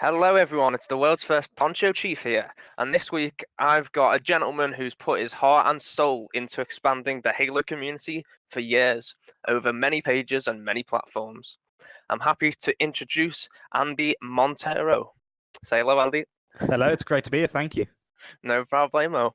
Hello, everyone. It's the world's first Poncho Chief here, and this week I've got a gentleman who's put his heart and soul into expanding the Halo community for years, over many pages and many platforms. I'm happy to introduce Andy Montero. Say hello, Andy. Hello, it's great to be here. Thank you. No problemo.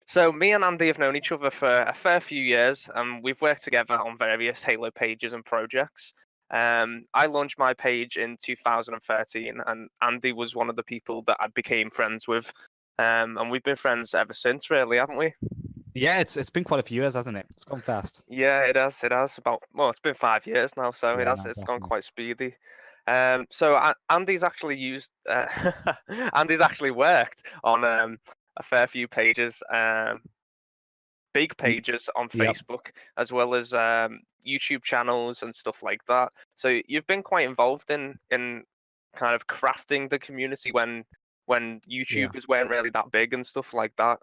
So me and Andy have known each other for a fair few years, and we've worked together on various Halo pages and projects. I launched my page in 2013, and Andy was one of the people that I became friends with. And we've been friends ever since, really, haven't we? Yeah, it's been quite a few years, hasn't it? It's gone fast. Yeah, it has. It has it's been 5 years now, so Yeah, it's gone definitely. quite speedy. Andy's actually used, Andy's actually worked on a fair few pages, big pages on Yep. Facebook, as well as YouTube channels and stuff like that. So you've been quite involved in kind of crafting the community when Yeah. YouTubers weren't really that big and stuff like that.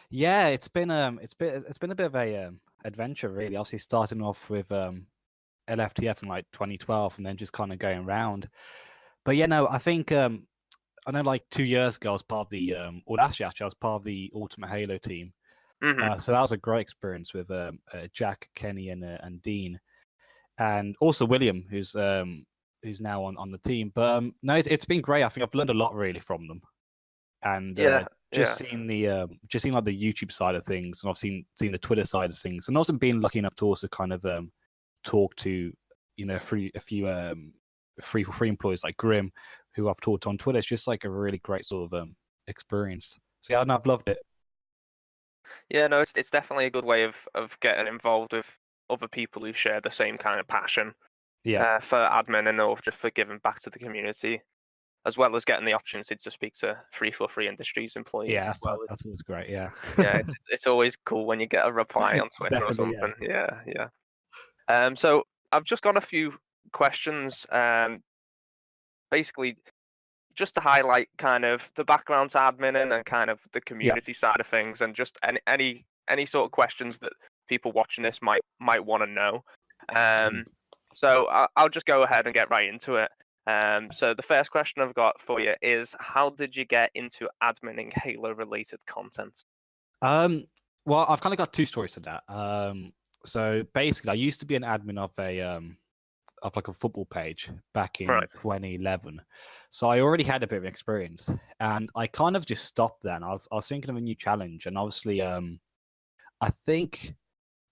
Yeah, it's been a bit of a adventure really. Obviously starting off with LFTF in like 2012 and then just kind of going around. But yeah, no, I think I know like 2 years ago I was part of the or actually I was part of the Ultimate Halo team. Mm-hmm. So that was a great experience with Jack, Kenny, and Dean, and also William, who's now on the team. But no, it's been great. I think I've learned a lot really from them, and just seeing like the YouTube side of things, and I've seen the Twitter side of things, and also been lucky enough to also kind of talk to a few free employees like Grim, who I've talked on Twitter. It's just like a really great sort of experience. So yeah, and I've loved it. Yeah, no, it's definitely a good way of getting involved with other people who share the same kind of passion. Yeah. For admin and or just for giving back to the community, as well as getting the opportunity to speak to Free Industries employees. Yeah, as well. that's always great. Yeah. Yeah, it's always cool when you get a reply on Twitter or something. Yeah. So I've just got a few questions. Basically, just to highlight kind of the background to admin and kind of the community side of things, and just any sort of questions that people watching this might want to know. So I'll just go ahead and get right into it. So the first question I've got for you is, how did you get into adminning Halo-related content? Well, I've kind of got two stories to that. So basically, I used to be an admin of a football page back in 2011. So I already had a bit of experience, and I kind of just stopped then. I was thinking of a new challenge, and obviously, I think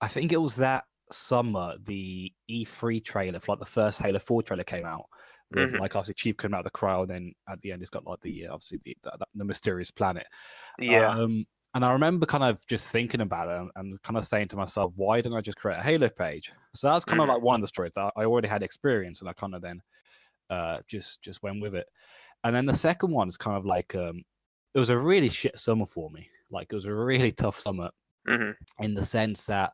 it was that summer the E3 trailer for like the first Halo 4 trailer came out. With like obviously Chief coming out of the crowd, and then at the end it's got like the obviously the mysterious planet. Yeah. And I remember kind of just thinking about it and kind of saying to myself, why didn't I just create a Halo page? So that's kind of like one of the stories. I already had experience, and I kind of then just went with it. And then the second one is kind of like it was a really shit summer for me. Like it was a really tough summer in the sense that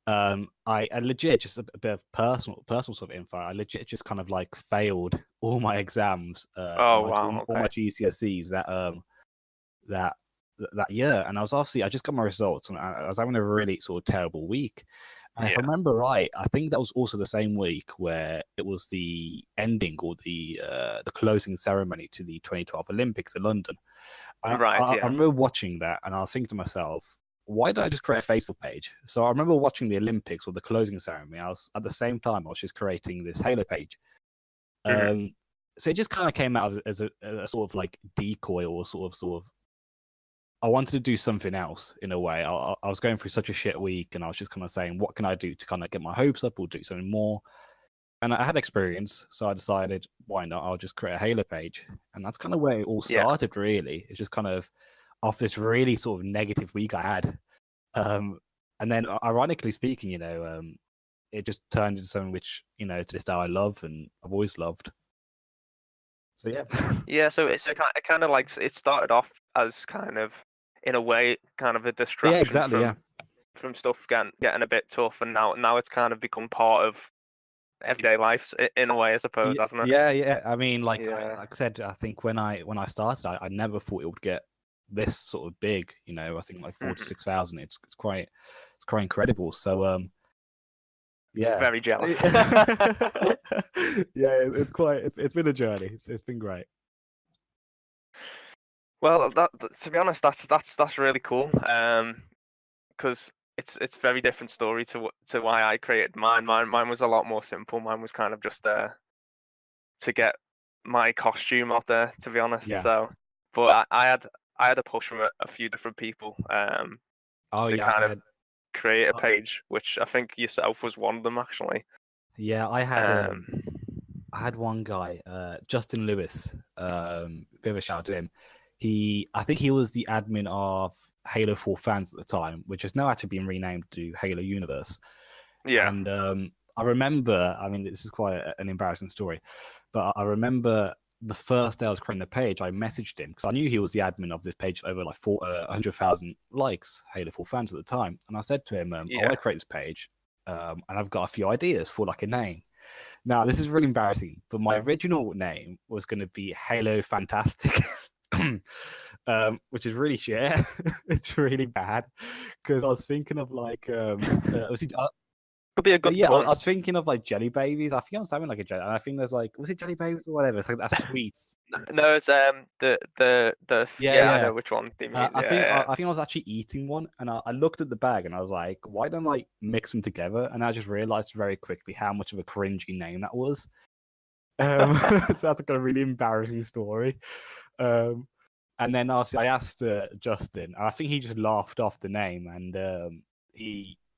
I legit, just a bit of personal sort of info. I legit just kind of like failed all my exams, all my GCSEs that year, and I just got my results, and I was having a really sort of terrible week. And if I remember right, I think that was also the same week where it was the ending or the closing ceremony to the 2012 Olympics in London. I remember watching that, and I was thinking to myself, why did I just create a Facebook page? So I remember watching the Olympics or the closing ceremony. I was at the same time I was just creating this Halo page. So it just kind of came out as a sort of like decoy or sort of. I wanted to do something else in a way. I was going through such a shit week, and I was just kind of saying, what can I do to kind of get my hopes up or do something more? And I had experience, so I decided, why not? I'll just create a Halo page. And that's kind of where it all started, really. It's just kind of off this really sort of negative week I had. And then, ironically speaking, it just turned into something which, to this day I love and I've always loved. So, yeah. Yeah, so it's kind of like it started off as kind of, in a way, kind of a distraction from stuff getting a bit tough, and now it's kind of become part of everyday life in a way, I suppose, hasn't it? Yeah. I mean, like I said, I think when I started, I never thought it would get this sort of big. I think like 4,000 to 6,000. It's quite incredible. So yeah, very jealous. Yeah, it's been a journey. It's been great. Well, to be honest, that's really cool. Because it's very different story to why I created mine. Mine was a lot more simple. Mine was kind of just to get my costume out there, to be honest. Yeah. So, but I had a push from a few different people Oh to yeah, kind I of had. create a page, which I think yourself was one of them actually. Yeah, Um, I had one guy, Justin Lewis. Bit of a shout out to him. I think he was the admin of Halo 4 fans at the time, which has now actually been renamed to Halo Universe. yeah, And I remember, I mean, this is quite an embarrassing story, but I remember the first day I was creating the page, I messaged him because I knew he was the admin of this page over like 100,000 likes, Halo 4 fans at the time. And I said to him, I yeah. want to create this page, and I've got a few ideas for like a name. Now, this is really embarrassing, but my original name was going to be Halo Fantastic, which is really shit. It's really bad because I was thinking of like, Could be a good yeah, I pun. was thinking of like jelly babies. I think I was having like a jelly. I think there's like, was it jelly babies or whatever? It's like that sweets. No, it's the Yeah, yeah, I yeah. know which one you mean. I think Yeah, I think I was actually eating one, and I looked at the bag, and I was like, "Why don't I mix them together?" And I just realized very quickly how much of a cringy name that was. So that's like a really embarrassing story. Um, and then obviously I asked Justin, and I think he just laughed off the name, and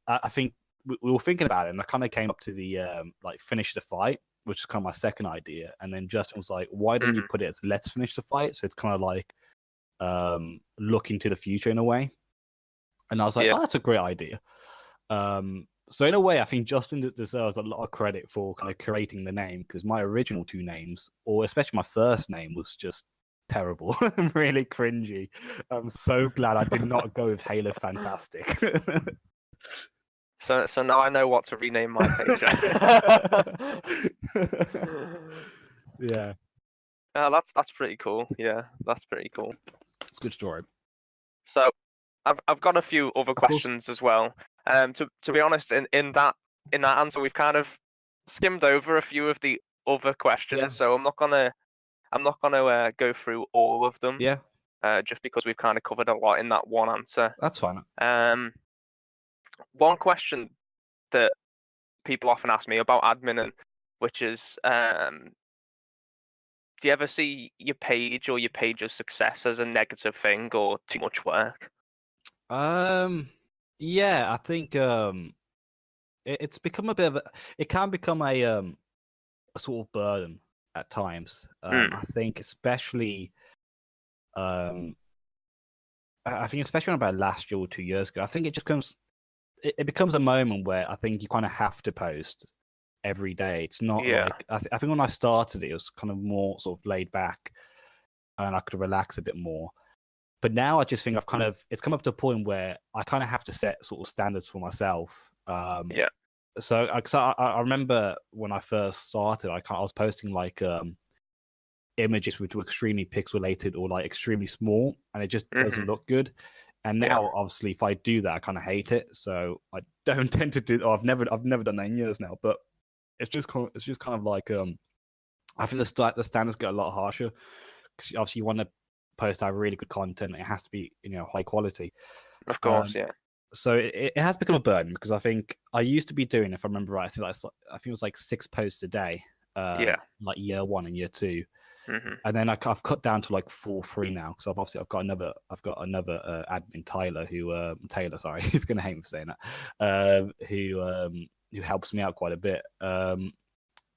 I think we were thinking about it, and I kind of came up to the like finish the fight, which is kind of my second idea, and then Justin was like, "Why don't you yeah. put it as let's finish the fight?" So it's kind of like look into the future in a way. And I was like, Yeah. oh, that's a great idea. So in a way, I think Justin deserves a lot of credit for kind of creating the name because my original two names, or especially my first name, was just terrible and really cringy. I'm so glad I did not go with Halo Fantastic. So now I know what to rename my page. Yeah, That's pretty cool. Yeah, that's pretty cool. it's a good story. So I've got a few other Of course. questions as well. To be honest, in that answer, we've kind of skimmed over a few of the other Yeah. questions, so I'm not gonna go through all of them. Yeah, Just because we've kind of covered a lot in that one answer. that's fine. Um, One question that people often ask me about admin, which is, do you ever see your page or your page's success as a negative thing or too much work? Um, yeah, I think it's become a bit of a. It can become a sort of burden at times. Mm. I think especially um I think especially about last year or 2 years ago, I think it just becomes it becomes a moment where I think you kind of have to post every day. It's not Yeah. like I think when I started it was kind of more sort of laid back and I could relax a bit more. But now I just think it's come up to a point where I kind of have to set sort of standards for myself. Yeah. So I remember when I first started, I was posting like images which were extremely pixelated or like extremely small, and it just doesn't look good. And now, obviously, if I do that, I kind of hate it. So I don't tend to do. Oh, I've never done that in years now. But it's just kind of like I think the standards get a lot harsher because obviously you want to post out really good content. It has to be high quality. Of course, yeah. So it has become a burden because I think I used to be doing, if I remember right, I think it was like 6 posts a day. Yeah. Like year 1 and year 2. Mm-hmm. And then I've cut down to like 4-3 now because I've got another admin Tyler Taylor, sorry, he's gonna hate me for saying that, who helps me out quite a bit.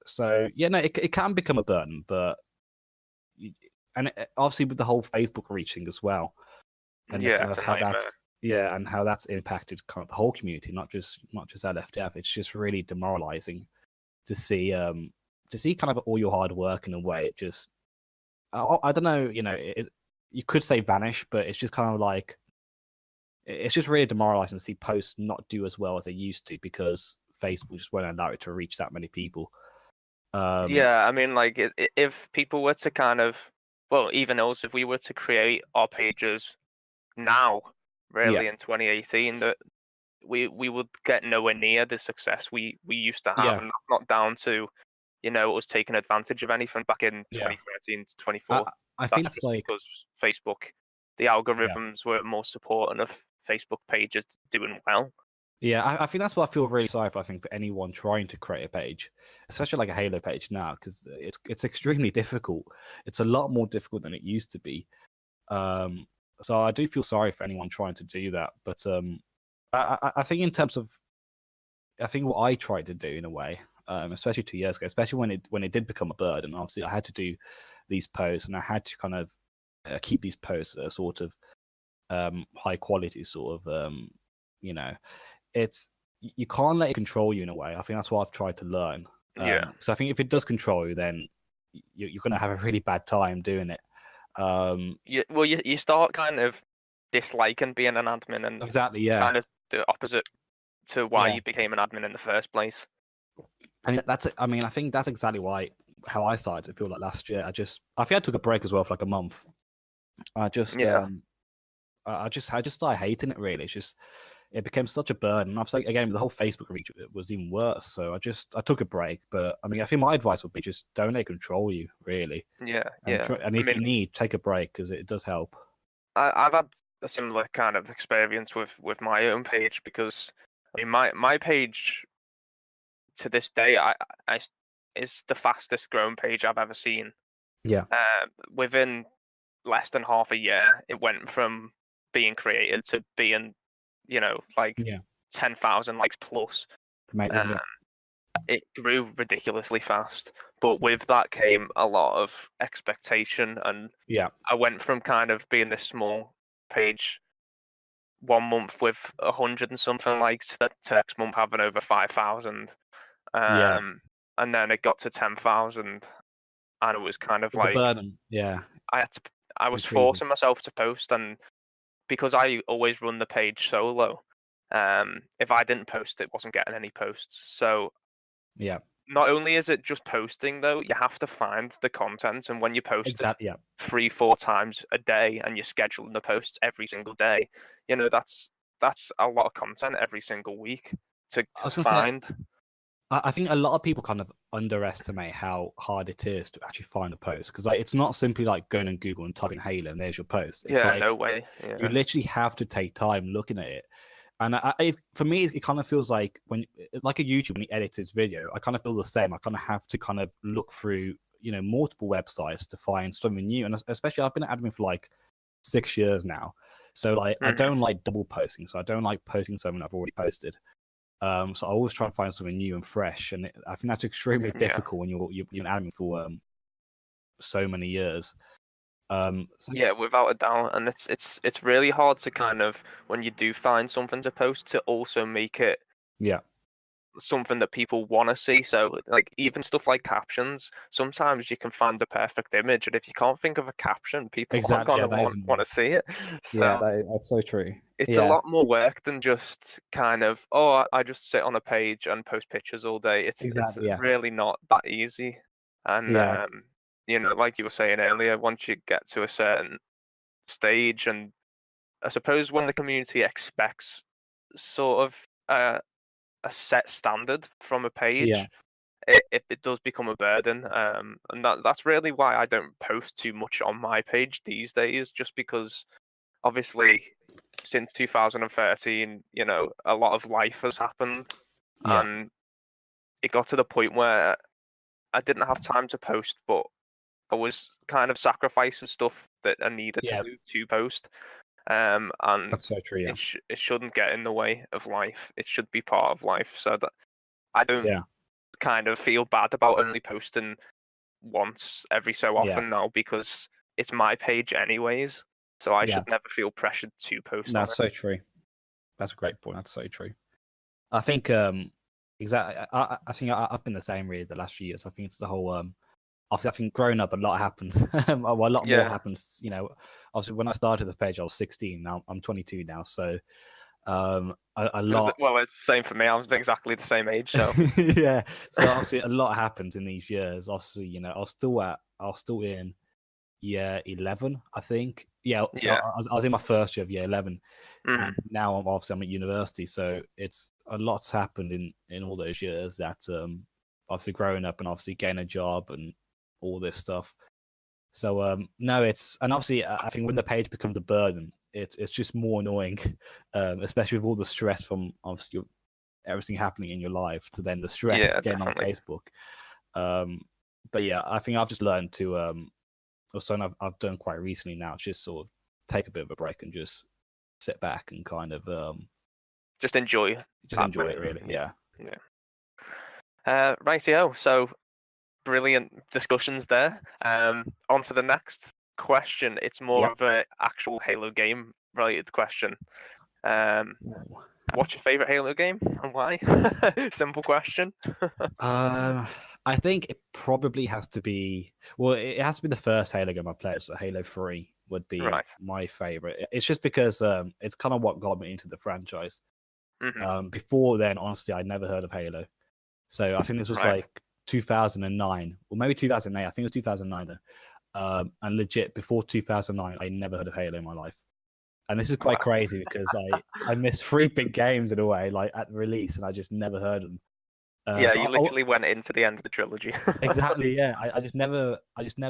So yeah, no, it can become a burden, but obviously with the whole Facebook reach thing as well, and Yeah, kind it's of a how nightmare. and how that's impacted kind of the whole community, not just LFTF. It's just really demoralizing to see kind of all your hard work in a way. It just I don't know, you could say vanish, but it's just kind of like it's just really demoralizing to see posts not do as well as they used to because Facebook just won't allow it to reach that many people. Yeah, I mean, like, if people were to kind of, well, even us, if we were to create our pages now, Yeah, really in 2018, that we would get nowhere near the success we used to have, yeah, and that's not down to us taking advantage of anything back in 2013 to 24. I think that's just like because Facebook, the algorithms were more supporting of Facebook pages doing well. Yeah, I think that's what I feel really sorry for. I think for anyone trying to create a page, especially like a Halo page now, because it's extremely difficult. It's a lot more difficult than it used to be. So I do feel sorry for anyone trying to do that. But I think in terms of, I think what I tried to do in a way, especially 2 years ago, especially when it did become a burden. Obviously, I had to do these posts, and I had to kind of keep these posts at a sort of high quality, sort of it's, you can't let it control you in a way. I think that's what I've tried to learn. So I think if it does control you, then you're going to have a really bad time doing it. You start kind of disliking being an admin, and exactly, kind of the opposite to why you became an admin in the first place. I think that's exactly how I started to feel like last year. I think I took a break as well for like a month. I just started hating it really. It became such a burden. I've said again, the whole Facebook reach was even worse. So I took a break. But I mean, I think my advice would be just don't let it control you, really. And if you need, take a break, because it does help. I've had a similar kind of experience with my own page, because I mean, my page to this day is the fastest growing page I've ever seen. Yeah. Within less than half a year, it went from being created to being, 10,000 likes plus. It grew ridiculously fast, but with that came a lot of expectation, and I went from kind of being this small page 1 month with 100 and something likes to next month having over 5,000, and then it got to 10,000, and it was kind of like the burden. I was forcing myself to post, and because I always run the page solo, if I didn't post, it wasn't getting any posts. So not only is it just posting, though, you have to find the content, and when you post it 3-4 times a day, and you're scheduling the posts every single day, that's a lot of content every single week to find. I think a lot of people kind of underestimate how hard it is to actually find a post, because it's not simply like going on Google and typing Halo and there's your post. It's no way. You literally have to take time looking at it. And for me, it kind of feels like like a YouTube, when he edits his video, I kind of feel the same. I kind of have to kind of look through, multiple websites to find something new. And especially, I've been an admin for like 6 years now. So like, I don't like double posting. So I don't like posting something I've already posted. So I always try and find something new and fresh. And I think that's extremely difficult when you're an admin for so many years. Without a doubt, and it's really hard to kind of, when you do find something to post, to also make it something that people want to see. So like, even stuff like captions, sometimes you can find the perfect image, and if you can't think of a caption, people aren't going to want to see it. So, that's so true. It's a lot more work than just kind of, I just sit on a page and post pictures all day. It's really not that easy. And like you were saying earlier, once you get to a certain stage, and I suppose when the community expects sort of a set standard from a page, it does become a burden. And that's really why I don't post too much on my page these days, just because obviously since 2013, a lot of life has happened, and it got to the point where I didn't have time to post, but I was kind of sacrificing stuff that I needed to do to post. And that's so true. It shouldn't get in the way of life. It should be part of life, so that I don't kind of feel bad about only posting once every so often now, because it's my page anyways. So I should never feel pressured to post. That's so true. That's a great point. That's so true. I think exactly. I think I've been the same really the last few years. I think it's the whole. Obviously, I think growing up, a lot happens. A lot more happens. Obviously, when I started the page, I was 16. Now I'm 22 now. So a lot. Well, it's the same for me. I was exactly the same age. So So obviously, a lot happens in these years. Obviously, I was still in year 11, I think. I was in my first year of year 11, and now I'm at university. So it's a lot's happened in all those years that obviously growing up and obviously getting a job and all this stuff. So no, and obviously I think when the page becomes a burden, it's just more annoying, especially with all the stress from obviously everything happening in your life to then the stress getting definitely on Facebook. But yeah, I think I've just learned to or something I've done quite recently now, just sort of take a bit of a break and just sit back and kind of just enjoy it really. Yeah. Rightio. So brilliant discussions there. On to the next question. It's more of an actual Halo game related question. What's your favorite Halo game and why? Simple question. I think it probably has to be. Well, it has to be the first Halo game I played. So Halo 3 would be my favorite. It's just because it's kind of what got me into the franchise. Mm-hmm. Before then, honestly, I'd never heard of Halo. So I think this was like 2009 or maybe 2008. I think it was 2009 though. And legit, before 2009, I never heard of Halo in my life. And this is quite crazy because I missed 3 big games in a way, like at release, and I just never heard of them. You literally went into the end of the trilogy. Exactly, yeah. I just never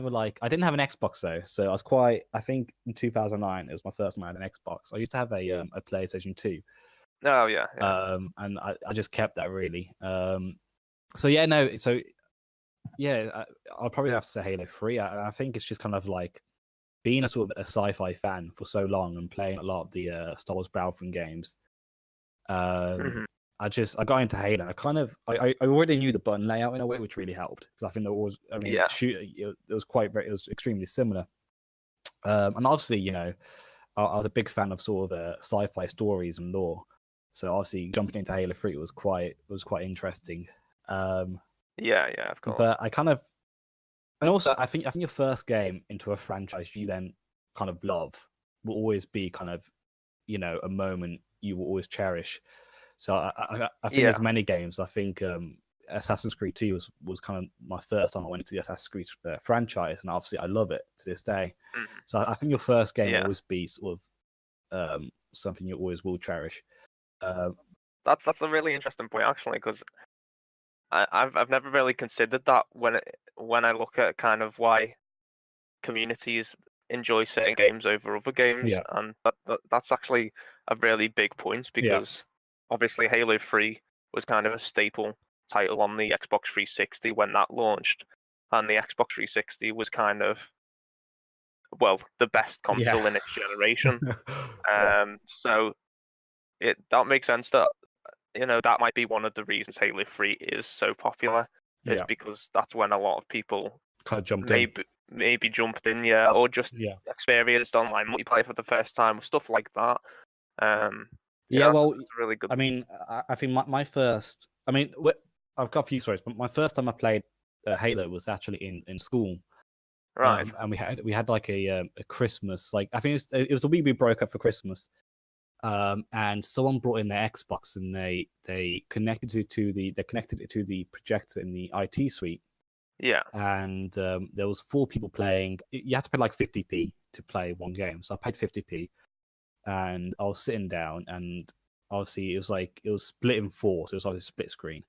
like. I didn't have an Xbox though, so I was quite. I think in 2009 it was my first time I had an Xbox. I used to have a PlayStation 2. Oh yeah. And I just kept that really. So yeah, no. So yeah, I'll probably have to say Halo 3. I think it's just kind of like being a sort of a sci-fi fan for so long and playing a lot of the Star Wars Battlefront games. I got into Halo. I already knew the button layout in a way, which really helped because I think there was. I mean, it was extremely similar. And obviously, you know, I was a big fan of sort of sci-fi stories and lore. So obviously, jumping into Halo 3 was quite interesting. Yeah, of course. But and also I think your first game into a franchise you then kind of love will always be kind of, you know, a moment you will always cherish. So I think there's many games. I think Assassin's Creed 2 was kind of my first time I went into the Assassin's Creed franchise, and obviously I love it to this day. Mm-hmm. So I think your first game will always be sort of something you always will cherish. That's a really interesting point actually, because I've never really considered that when I look at kind of why communities enjoy certain games over other games, and that's actually a really big point because obviously Halo 3 was kind of a staple title on the Xbox 360 when that launched, and the Xbox 360 was kind of the best console in its generation. So that makes sense that, you know, that might be one of the reasons Halo 3 is so popular, is because that's when a lot of people kind of jumped maybe jumped in, or just experienced online multiplayer for the first time, stuff like that. That's really good. I mean, I think my first. I mean, I've got a few stories, but my first time I played Halo was actually in school. Right. And we had like a Christmas, like I think it was the week we broke up for Christmas. And someone brought in their Xbox and they connected it to the projector in the IT suite. Yeah. And there was 4 people playing. You had to pay like 50p to play one game. So I paid 50p, and I was sitting down, and obviously it was split in 4, so it was like a split screen.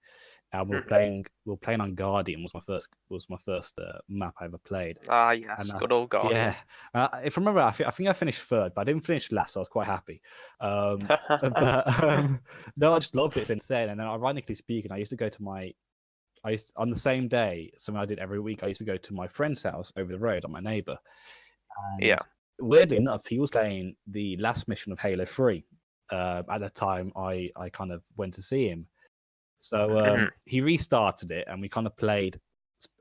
And we were playing on Guardian. Was my first map I ever played. Yes, good old Guardian. Yeah, if I remember, I think I finished 3rd, but I didn't finish last, so I was quite happy. No, I just loved it. It's insane. And then, ironically speaking, I used to go to on the same day, something I did every week. I used to go to my friend's house over the road, on my neighbor. And weirdly enough, he was playing the last mission of Halo 3. At that time, I kind of went to see him. So he restarted it, and we kind of played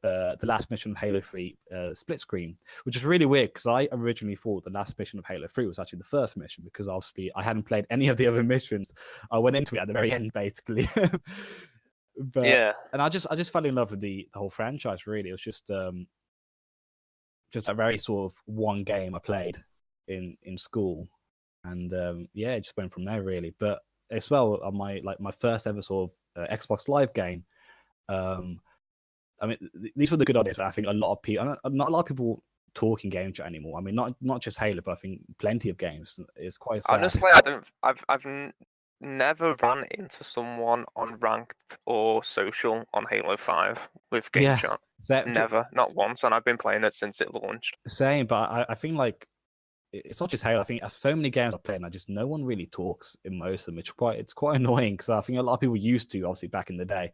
the last mission of Halo 3 split screen, which is really weird because I originally thought the last mission of Halo 3 was actually the first mission, because obviously I hadn't played any of the other missions. I went into it at the very end, basically. And I just fell in love with the whole franchise. Really, it was just a very sort of one game I played in school, and it just went from there really. But as well, on my first ever sort of Xbox Live game. I mean, these were the good ideas, but I think a lot of people, not a lot of people talk in game chat anymore. I mean, not just Halo, but I think plenty of games. It's quite sad. Honestly, I've never ran into someone on ranked or social on Halo 5 with game chat. Never, not once, and I've been playing it since it launched. Same, but I think like it's not just Halo. I think so many games I play, and no one really talks in most of them. It's quite annoying because I think a lot of people used to, obviously back in the day.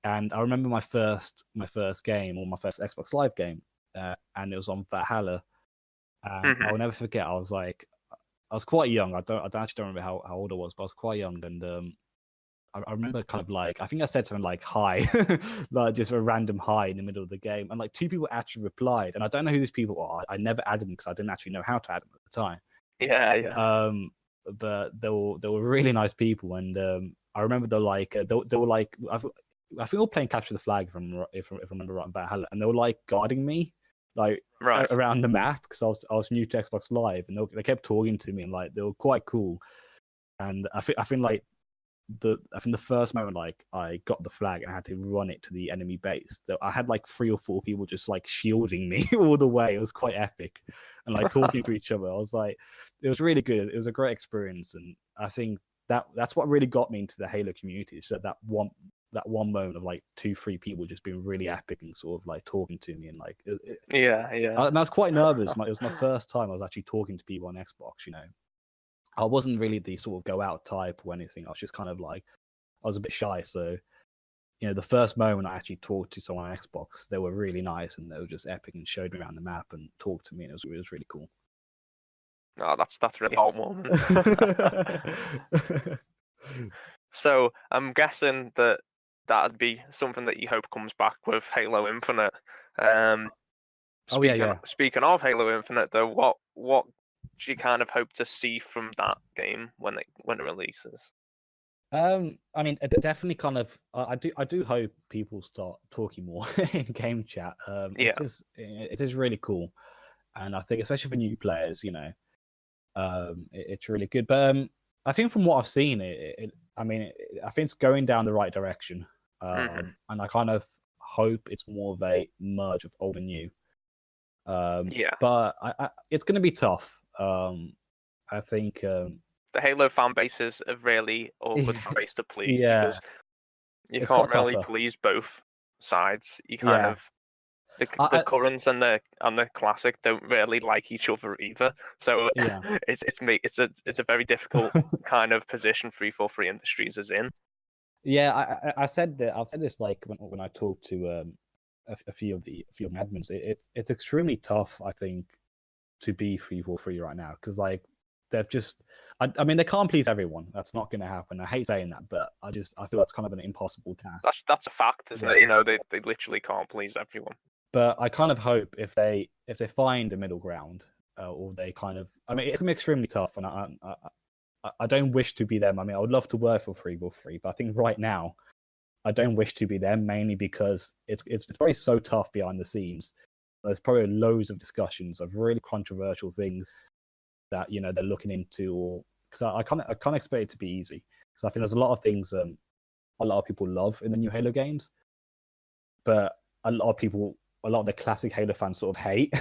And I remember my first game, or my first Xbox Live game, and it was on Valhalla. And I'll never forget. I was quite young. I actually don't remember how old I was, but I was quite young. And I remember kind of like, I think I said something like hi, like just a random hi in the middle of the game. And like 2 people actually replied. And I don't know who these people are. I never added them because I didn't actually know how to add them at the time. Yeah. But they were really nice people. And I remember they were like, I think we were playing Capture the Flag, if I remember right, about Valhalla. And they were like guarding me, like around the map, because I was new to Xbox Live. And they kept talking to me, and like they were quite cool. And I think like, the first moment like I got the flag and I had to run it to the enemy base, so I had like 3 or 4 people just like shielding me all the way. It was quite epic, and like talking to each other. I was like, it was really good. It was a great experience, and I think that's what really got me into the Halo community. So that one moment of like 2-3 people just being really epic and sort of like talking to me, and like and I was quite nervous. It was my first time I was actually talking to people on Xbox. I wasn't really the sort of go out type or anything. I was just kind of like, I was a bit shy. So, the first moment I actually talked to someone on Xbox, they were really nice, and they were just epic and showed me around the map and talked to me, and it was really cool. Oh, that's really heartwarming. So I'm guessing that'd be something that you hope comes back with Halo Infinite. Speaking of Halo Infinite, though, what do you kind of hope to see from that game when it releases? I mean, definitely kind of. I do hope people start talking more in game chat. It is really cool, and I think especially for new players, it's really good. But I think from what I've seen, I think it's going down the right direction. And I kind of hope it's more of a merge of old and new. But it's going to be tough. I think the Halo fan base is a really awkward face to please, because you can't really please both sides. You kind of the currents and the classic don't really like each other either. So it's a very difficult kind of position 343 Industries is in. Yeah, I've said this like when I talked to a few of the admins. It's extremely tough, I think, to be 343 right now, because like they've just I mean they can't please everyone. That's not going to happen. I hate saying that, but I feel that's kind of an impossible task. That's a fact, isn't it? They literally can't please everyone. But I kind of hope if they find a middle ground, or they kind of, I mean, it's gonna be extremely tough, and I don't wish to be them. I mean, I would love to work for 343, but I think right now I don't wish to be them, mainly because it's probably so tough behind the scenes. There's probably loads of discussions of really controversial things that they're looking into, or because I can't expect it to be easy, because I think there's a lot of things a lot of people love in the new Halo games, but a lot of the classic Halo fans sort of hate.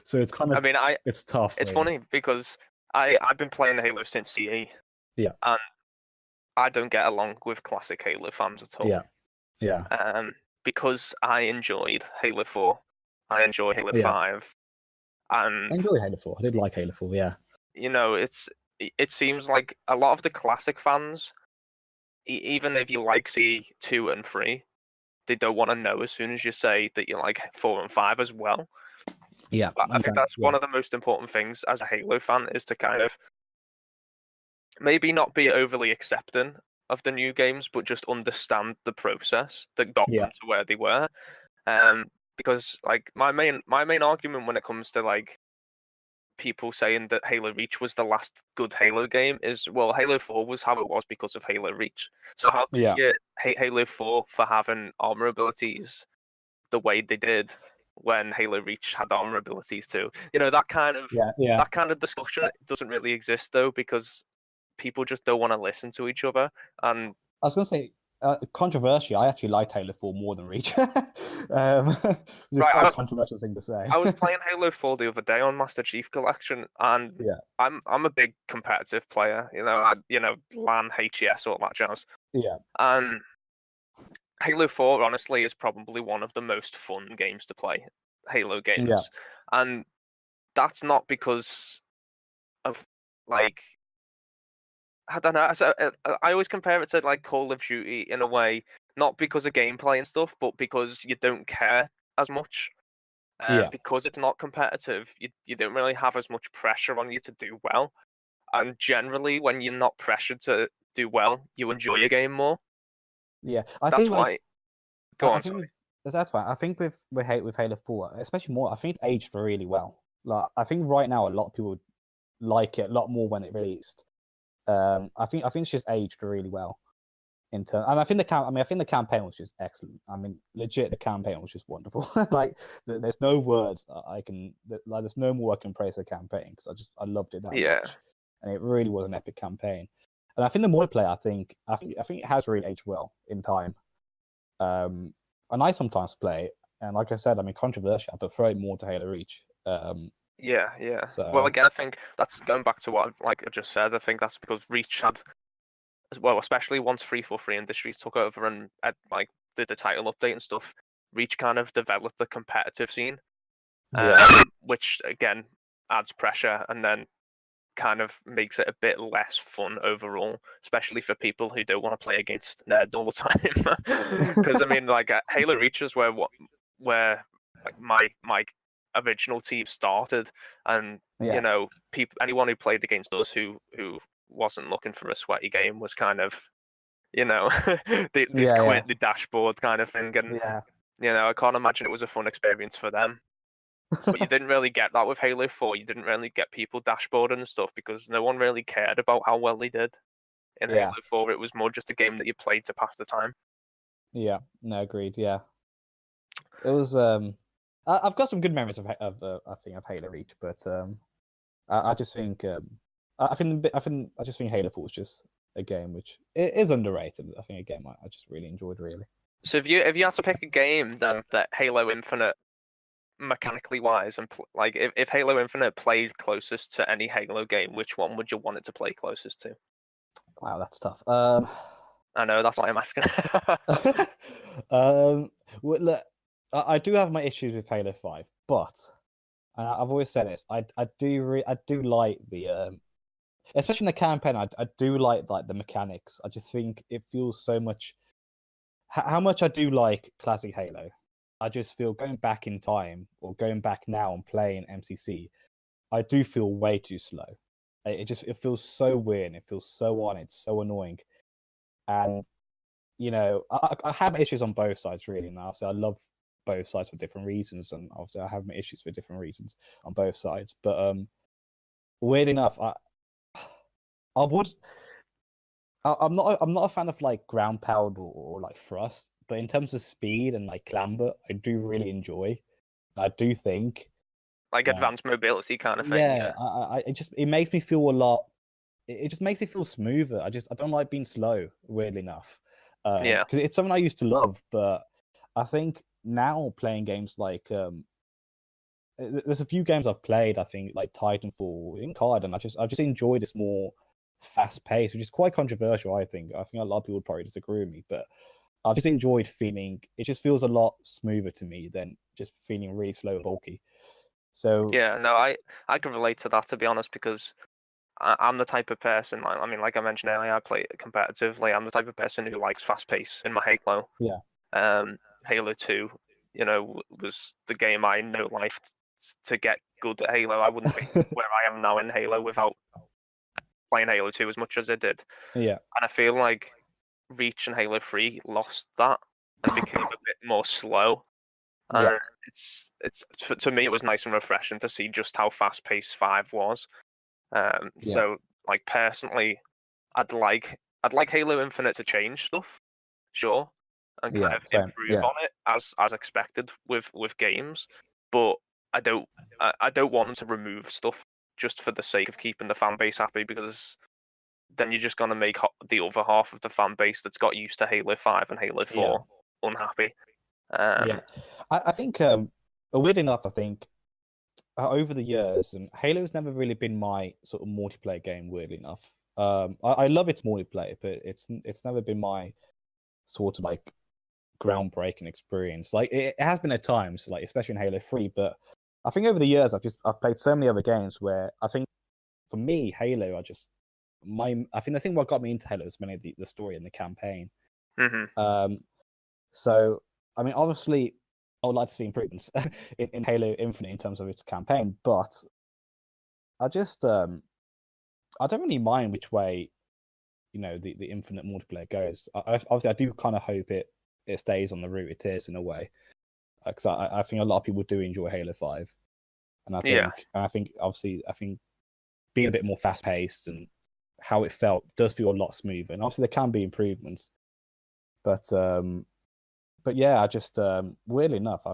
So it's kind of, it's tough. It's funny because I've been playing Halo since CE. Yeah. And I don't get along with classic Halo fans at all. Yeah. Because I enjoyed Halo 4. I enjoy Halo 5. And I enjoy Halo 4. I did like Halo 4, yeah. It seems like a lot of the classic fans, even if you like CE 2 and 3, they don't want to know as soon as you say that you like 4 and 5 as well. Yeah. I think that's one of the most important things as a Halo fan, is to kind of maybe not be overly accepting of the new games, but just understand the process that got them to where they were. Because like my main argument when it comes to like people saying that Halo Reach was the last good Halo game is, well, Halo 4 was how it was because of Halo Reach. So how can you hate Halo 4 for having armor abilities the way they did when Halo Reach had armor abilities too? That kind of discussion doesn't really exist though, because people just don't want to listen to each other. And I was gonna say, Controversially, I actually liked Halo 4 more than Reach. It's Right, quite a controversial thing to say. I was playing Halo 4 the other day on Master Chief Collection, and Yeah. I'm a big competitive player. LAN, HES, all that jazz. Yeah. And Halo 4, honestly, is probably one of the most fun games to play. Halo games, Yeah. and that's not because of like I don't know. I always compare it to like Call of Duty in a way, not because of gameplay and stuff, but because you don't care as much. Yeah. Because it's not competitive, you don't really have as much pressure on you to do well. And generally, when you're not pressured to do well, you enjoy your game more. Yeah. I That's think why. like Go I on, think sorry. that's fine. I think with Halo 4, especially more, I think it's aged really well. Like I think right now a lot of people like it a lot more when it released. I think it's just aged really well in turn, and I think the campaign was just excellent. I mean, legit, the campaign was just wonderful. Like, there's no words I can like. There's no more I can praise the campaign because I loved it that Yeah, much, and it really was an epic campaign. And I think the multiplayer, I think it has really aged well in time. And I sometimes play, and like I said, I mean, controversial, I prefer it more to Halo Reach. yeah. Well, So again, I think that's going back to what like I just said. I think that's because Reach had, well, especially once 343 Industries took over and like did the title update and stuff. Reach kind of developed the competitive scene, yeah, which again adds pressure and then kind of makes it a bit less fun overall, especially for people who don't want to play against nerds all the time. Because I mean, like Halo Reach is where like my original team started, and yeah, people anyone who played against us who wasn't looking for a sweaty game was kind of they'd yeah, quit the dashboard kind of thing, and yeah. I can't imagine it was a fun experience for them. But you didn't really get that with Halo 4. You didn't really get people dashboarding and stuff because no one really cared about how well they did. In Halo Yeah, 4, it was more just a game that you played to pass the time. yeah. No, agreed. Yeah, it was. I've got some good memories I think of Halo Reach, but I just think I just think Halo 4 is just a game which it is underrated. I think a game I just really enjoyed. Really. So if you had to pick a game then that Halo Infinite mechanically wise and like if Halo Infinite played closest to any Halo game, which one would you want it to play closest to? Wow, that's tough. I know that's what I'm asking. Well, look, I do have my issues with Halo 5, but and I've always said this. I do like the especially in the campaign. I do like the mechanics. I just think it feels so much. How much I do like classic Halo. I just feel going back in time or going back now and playing MCC, I do feel way too slow. It feels so weird. It feels so on. It's so annoying, and I have issues on both sides really now. So I love both sides for different reasons, and obviously I have my issues for different reasons on both sides. But weird enough, I would. I'm not a fan of like ground pound or like thrust, but in terms of speed and like clamber, I do really enjoy. I do think Like that advanced mobility kind of thing. yeah, it makes me feel a lot. It just makes it feel smoother. I don't like being slow. Weirdly enough, Yeah. because it's something I used to love, but I think now playing games like there's a few games I've played. I think like Titanfall, in COD, and I just enjoy this more fast pace, which is quite controversial. I think a lot of people would probably disagree with me, but I've just enjoyed feeling. It just feels a lot smoother to me than just feeling really slow and bulky. So Yeah, no, I can relate to that, to be honest, because I'm the type of person. I mean, like I mentioned earlier, I play competitively. I'm the type of person who likes fast pace in my Halo. yeah, Halo 2, was the game I know life to get good at Halo. I wouldn't be where I am now in Halo without playing Halo 2 as much as I did. yeah, And I feel like Reach and Halo 3 lost that and became a bit more slow. yeah, And to me, it was nice and refreshing to see just how fast paced 5 was. yeah, So like personally, I'd like Halo Infinite to change stuff, sure, and kind yeah, of same, improve yeah, on it as expected with games, but I don't I don't want them to remove stuff just for the sake of keeping the fan base happy because then you're just gonna make the other half of the fan base that's got used to Halo 5 and Halo 4 unhappy. I think weird enough, I think over the years, and Halo's never really been my sort of multiplayer game. Weirdly enough, I love its multiplayer, but it's never been my sort of like groundbreaking experience. Like it has been at times, like especially in Halo 3, but I think over the years I've played so many other games where I think for me Halo, I think the thing what got me into Halo is mainly the story and the campaign. So I mean, obviously, I would like to see improvements in Halo Infinite in terms of its campaign, but I just I don't really mind which way the Infinite multiplayer goes. Obviously, I do kind of hope it stays on the route it is in a way, because I think a lot of people do enjoy Halo 5, and I think obviously being a bit more fast paced and how it felt does feel a lot smoother. And obviously there can be improvements, but yeah, I just weirdly enough,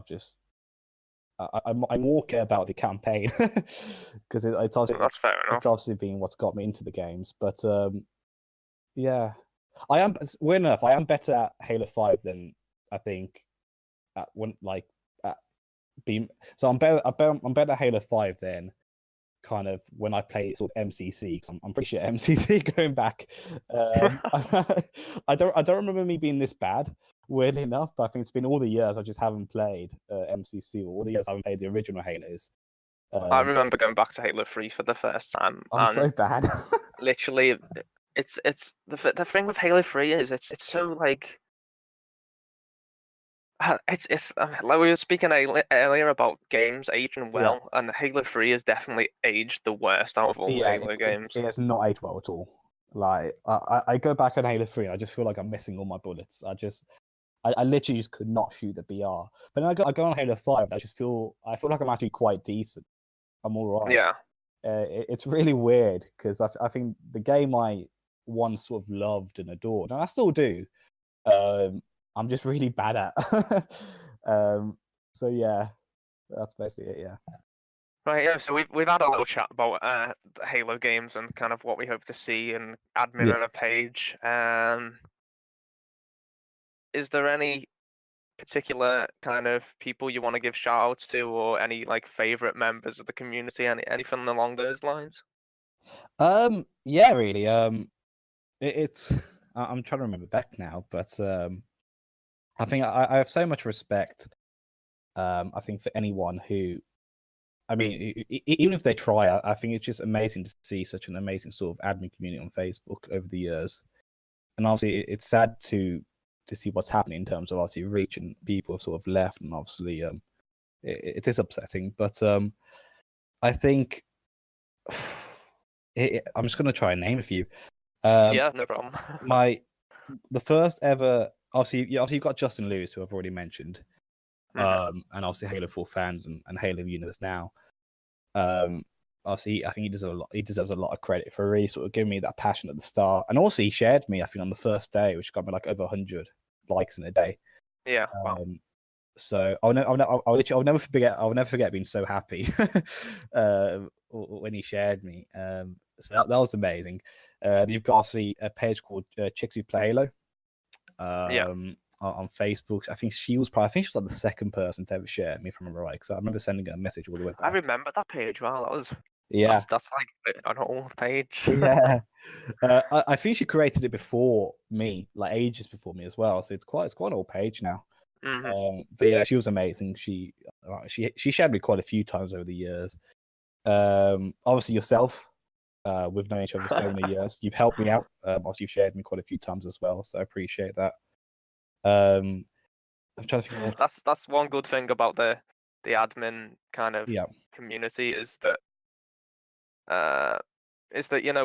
I more care about the campaign because it's obviously that's fair enough. It's obviously been what's got me into the games, but yeah, I am weird enough. I am better at Halo 5 than I think at when like at being. So I'm better at Halo 5 than kind of when I play sort of MCC, because I'm pretty sure MCC going back. I don't remember me being this bad, weirdly enough, but I think it's been all the years I just haven't played MCC, or all the years I haven't played the original Halos. I remember going back to Halo 3 for the first time. I'm so bad. Literally, it's the thing with Halo 3 is it's so like. It's like we were speaking earlier about games aging well, and Halo 3 has definitely aged the worst out of all the Halo games. It has not aged well at all. Like I go back on Halo 3, I just feel like I'm missing all my bullets. I literally just could not shoot the BR. But then I go on Halo 5, I feel like I'm actually quite decent. I'm all right. Yeah. It's really weird because I think the game I once sort of loved and adored, and I still do, I'm just really bad at. So yeah, that's basically it. Yeah. Right. Yeah. So we've had a little chat about the Halo games and kind of what we hope to see and admin on a page. Is there any particular kind of people you want to give shout outs to, or any like favorite members of the community? Anything along those lines? Yeah, really. It's I'm trying to remember back now, but I think I have so much respect. I think for anyone who, I mean, even if they try, I think it's just amazing to see such an amazing sort of admin community on Facebook over the years. And obviously, it's sad to see what's happening in terms of obviously reach, and people have sort of left, and obviously, it is upsetting. But I think I'm just going to try and name a few. Yeah, no problem. The first ever, obviously you've got Justin Lewis, who I've already mentioned, and obviously Halo 4 fans and Halo Universe now. Obviously, I think he deserves a lot of credit for really sort of giving me that passion at the start, and also he shared me, I think, on the first day, which got me like over 100 likes in a day. Yeah. Wow. So I'll never forget being so happy when he shared me. So that was amazing. You've got obviously a page called Chicks Who Play Halo. On Facebook. I think she was like the second person to ever share me, if I remember right, because I remember sending her a message all the way back. I remember that page. Wow, that's like an old page. Yeah. I think she created it before me, like ages before me as well. So it's quite an old page now. But yeah, she was amazing. She shared me quite a few times over the years. Obviously yourself, we've known each other for so many years. You've helped me out. Obviously you've shared me quite a few times as well, so I appreciate that. I'm trying to think. That's one good thing about the admin kind of community is that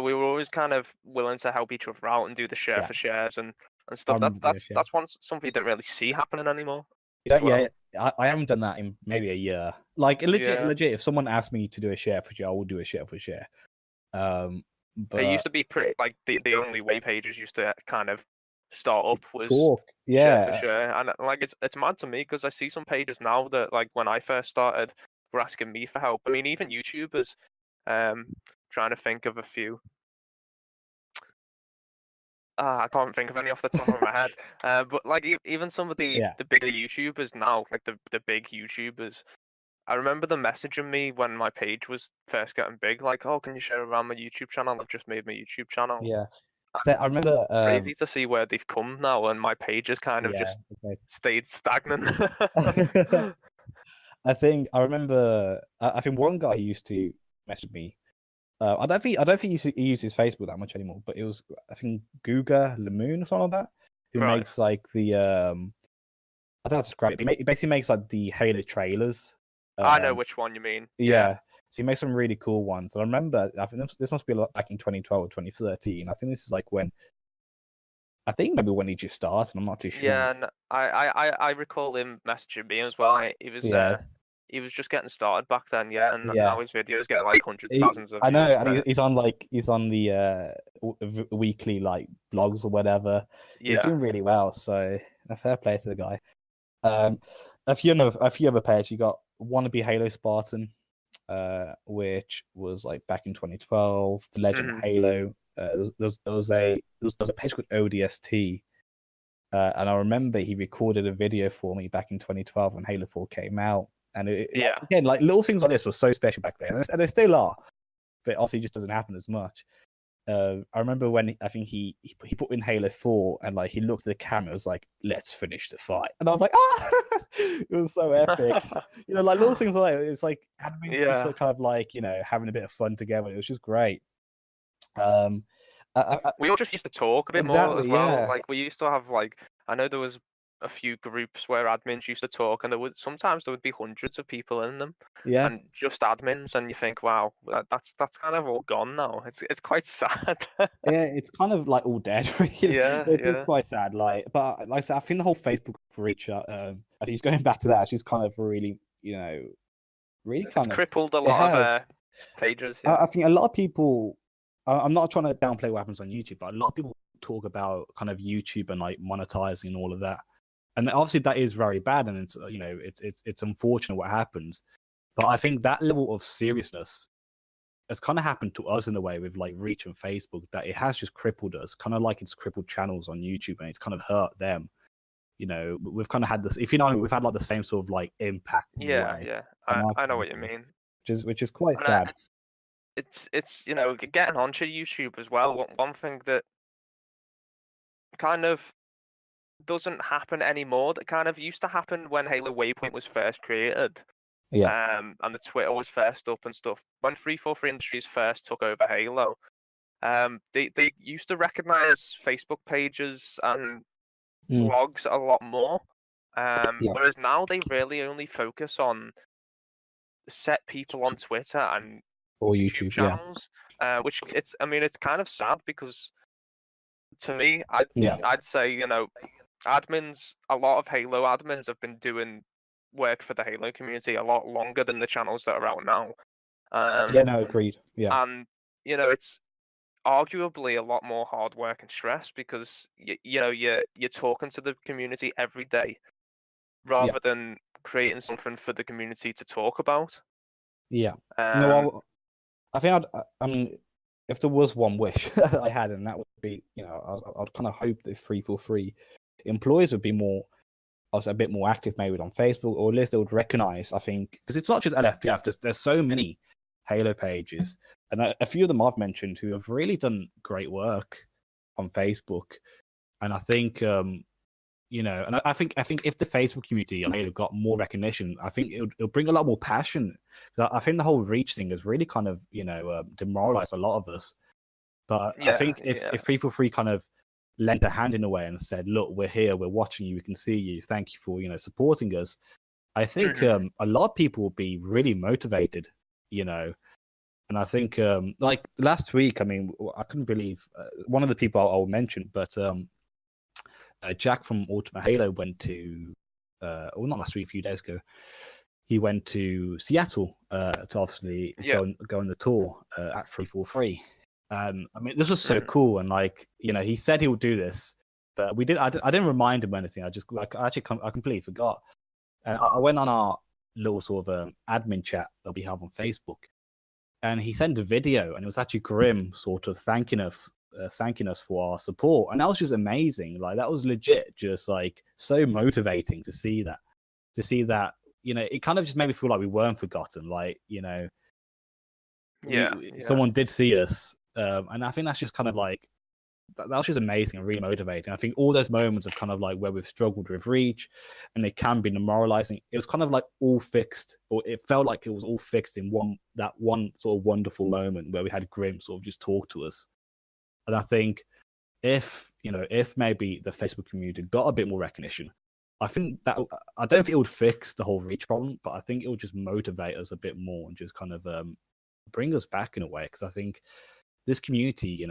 we were always kind of willing to help each other out and do the share for shares and stuff. That's something you don't really see happening anymore. I haven't done that in maybe a year. Like legit. If someone asked me to do a share for share, I will do a share for share. But it used to be pretty like the only way pages used to kind of start up was share for share, and like it's mad to me because I see some pages now that like when I first started were asking me for help. I mean, even YouTubers, trying to think of a few. I can't think of any off the top of my head. But like even some of the bigger YouTubers now, like the big YouTubers, I remember them messaging me when my page was first getting big, like, "Oh, can you share around my YouTube channel? I've just made my YouTube channel." Yeah. So I remember Crazy to see where they've come now, and my page has kind of just stayed stagnant. I think one guy used to message me. I don't think he uses Facebook that much anymore, but it was, I think, Guga Lamoon or something like that, who makes like the I don't know how to describe it. He basically makes like the Halo trailers. I know which one you mean. Yeah. So he makes some really cool ones. And I remember, I think this must be back in 2012 or 2013. I think this is like maybe when he just started. I'm not too sure. Yeah, and I recall him messaging me as well. He was just getting started back then, and now his videos get like hundreds of thousands of views. I know, and he's on the weekly like blogs or whatever. Yeah. He's doing really well, so a fair play to the guy. A few other pairs. You got Wannabe Halo Spartan, which was like back in 2012. The Legend of Halo. There was a page called ODST, and I remember he recorded a video for me back in 2012 when Halo 4 came out. And again, like little things like this were so special back then, and they still are, but obviously it just doesn't happen as much. I remember when I think he put in Halo 4 and like he looked at the camera, was like, "Let's finish the fight," and I was like, "Ah!" It was so epic. Like little things like that. It's like kind of like having a bit of fun together. It was just great. We all just used to talk a bit more as well. Yeah. Like we used to have I know there was a few groups where admins used to talk, and there would be hundreds of people in them. Yeah. And just admins, and you think, wow, that's kind of all gone now. It's quite sad. Yeah, it's kind of like all dead. Really. Yeah, it is quite sad. But like I said, I think the whole Facebook reach. I think it's going back to that. She's kind of really, really kind of crippled a lot of pages. Yeah. I think a lot of people. I'm not trying to downplay what happens on YouTube, but a lot of people talk about kind of YouTube and like monetizing and all of that. And obviously that is very bad, and it's it's unfortunate what happens. But I think that level of seriousness has kind of happened to us in a way with like reach and Facebook, that it has just crippled us, kind of like it's crippled channels on YouTube, and it's kind of hurt them. We've kind of had this, we've had like the same sort of like impact. Yeah. I know what you mean. Which is quite sad. It's getting onto YouTube as well. One thing that kind of doesn't happen anymore, that kind of used to happen when Halo Waypoint was first created. Yeah. And the Twitter was first up and stuff. When 343 Industries first took over Halo, they used to recognize Facebook pages and blogs a lot more. Whereas now they really only focus on set people on Twitter and or YouTube channels. Which it's kind of sad, because to me, I'd say, admins, a lot of Halo admins have been doing work for the Halo community a lot longer than the channels that are out now. Agreed. Yeah. And it's arguably a lot more hard work and stress, because you're talking to the community every day rather than creating something for the community to talk about. Yeah. I think if there was one wish I had, and that would be, I'd kind of hope that 343 employees would be more, also a bit more active, maybe on Facebook, or at least they would recognize, I think, because it's not just LFTF, there's so many Halo pages, and a few of them I've mentioned who have really done great work on Facebook. And I think, and I think if the Facebook community on Halo got more recognition, I think it'll bring a lot more passion. I think the whole reach thing has really kind of, demoralized a lot of us. But I think if 343 kind of lent a hand in a way and said, look, we're here, we're watching you, we can see you, thank you for supporting us, I think a lot of people will be really motivated, and I think like last week, I couldn't believe one of the people I'll mention, but Jack from Ultimate Halo went to not last week, a few days ago, he went to Seattle to obviously go on the tour at 343. This was so cool, and he said he would do this, but we did. I didn't remind him or anything. I completely forgot. And I went on our little sort of admin chat that we have on Facebook, and he sent a video, and it was actually Grim sort of thanking us thanking us for our support, and that was just amazing. Like that was legit, just like so motivating to see that. It kind of just made me feel like we weren't forgotten. Like someone did see us, and I think that's just kind of like that was just amazing and really motivating. I think all those moments of kind of like where we've struggled with reach and it can be demoralizing, it was kind of like all fixed, or it felt like it was all fixed in that one sort of wonderful moment where we had Grim sort of just talk to us. And I think if maybe the Facebook community got a bit more recognition, I don't think it would fix the whole reach problem, but I think it would just motivate us a bit more and just kind of bring us back in a way. Because I think this community,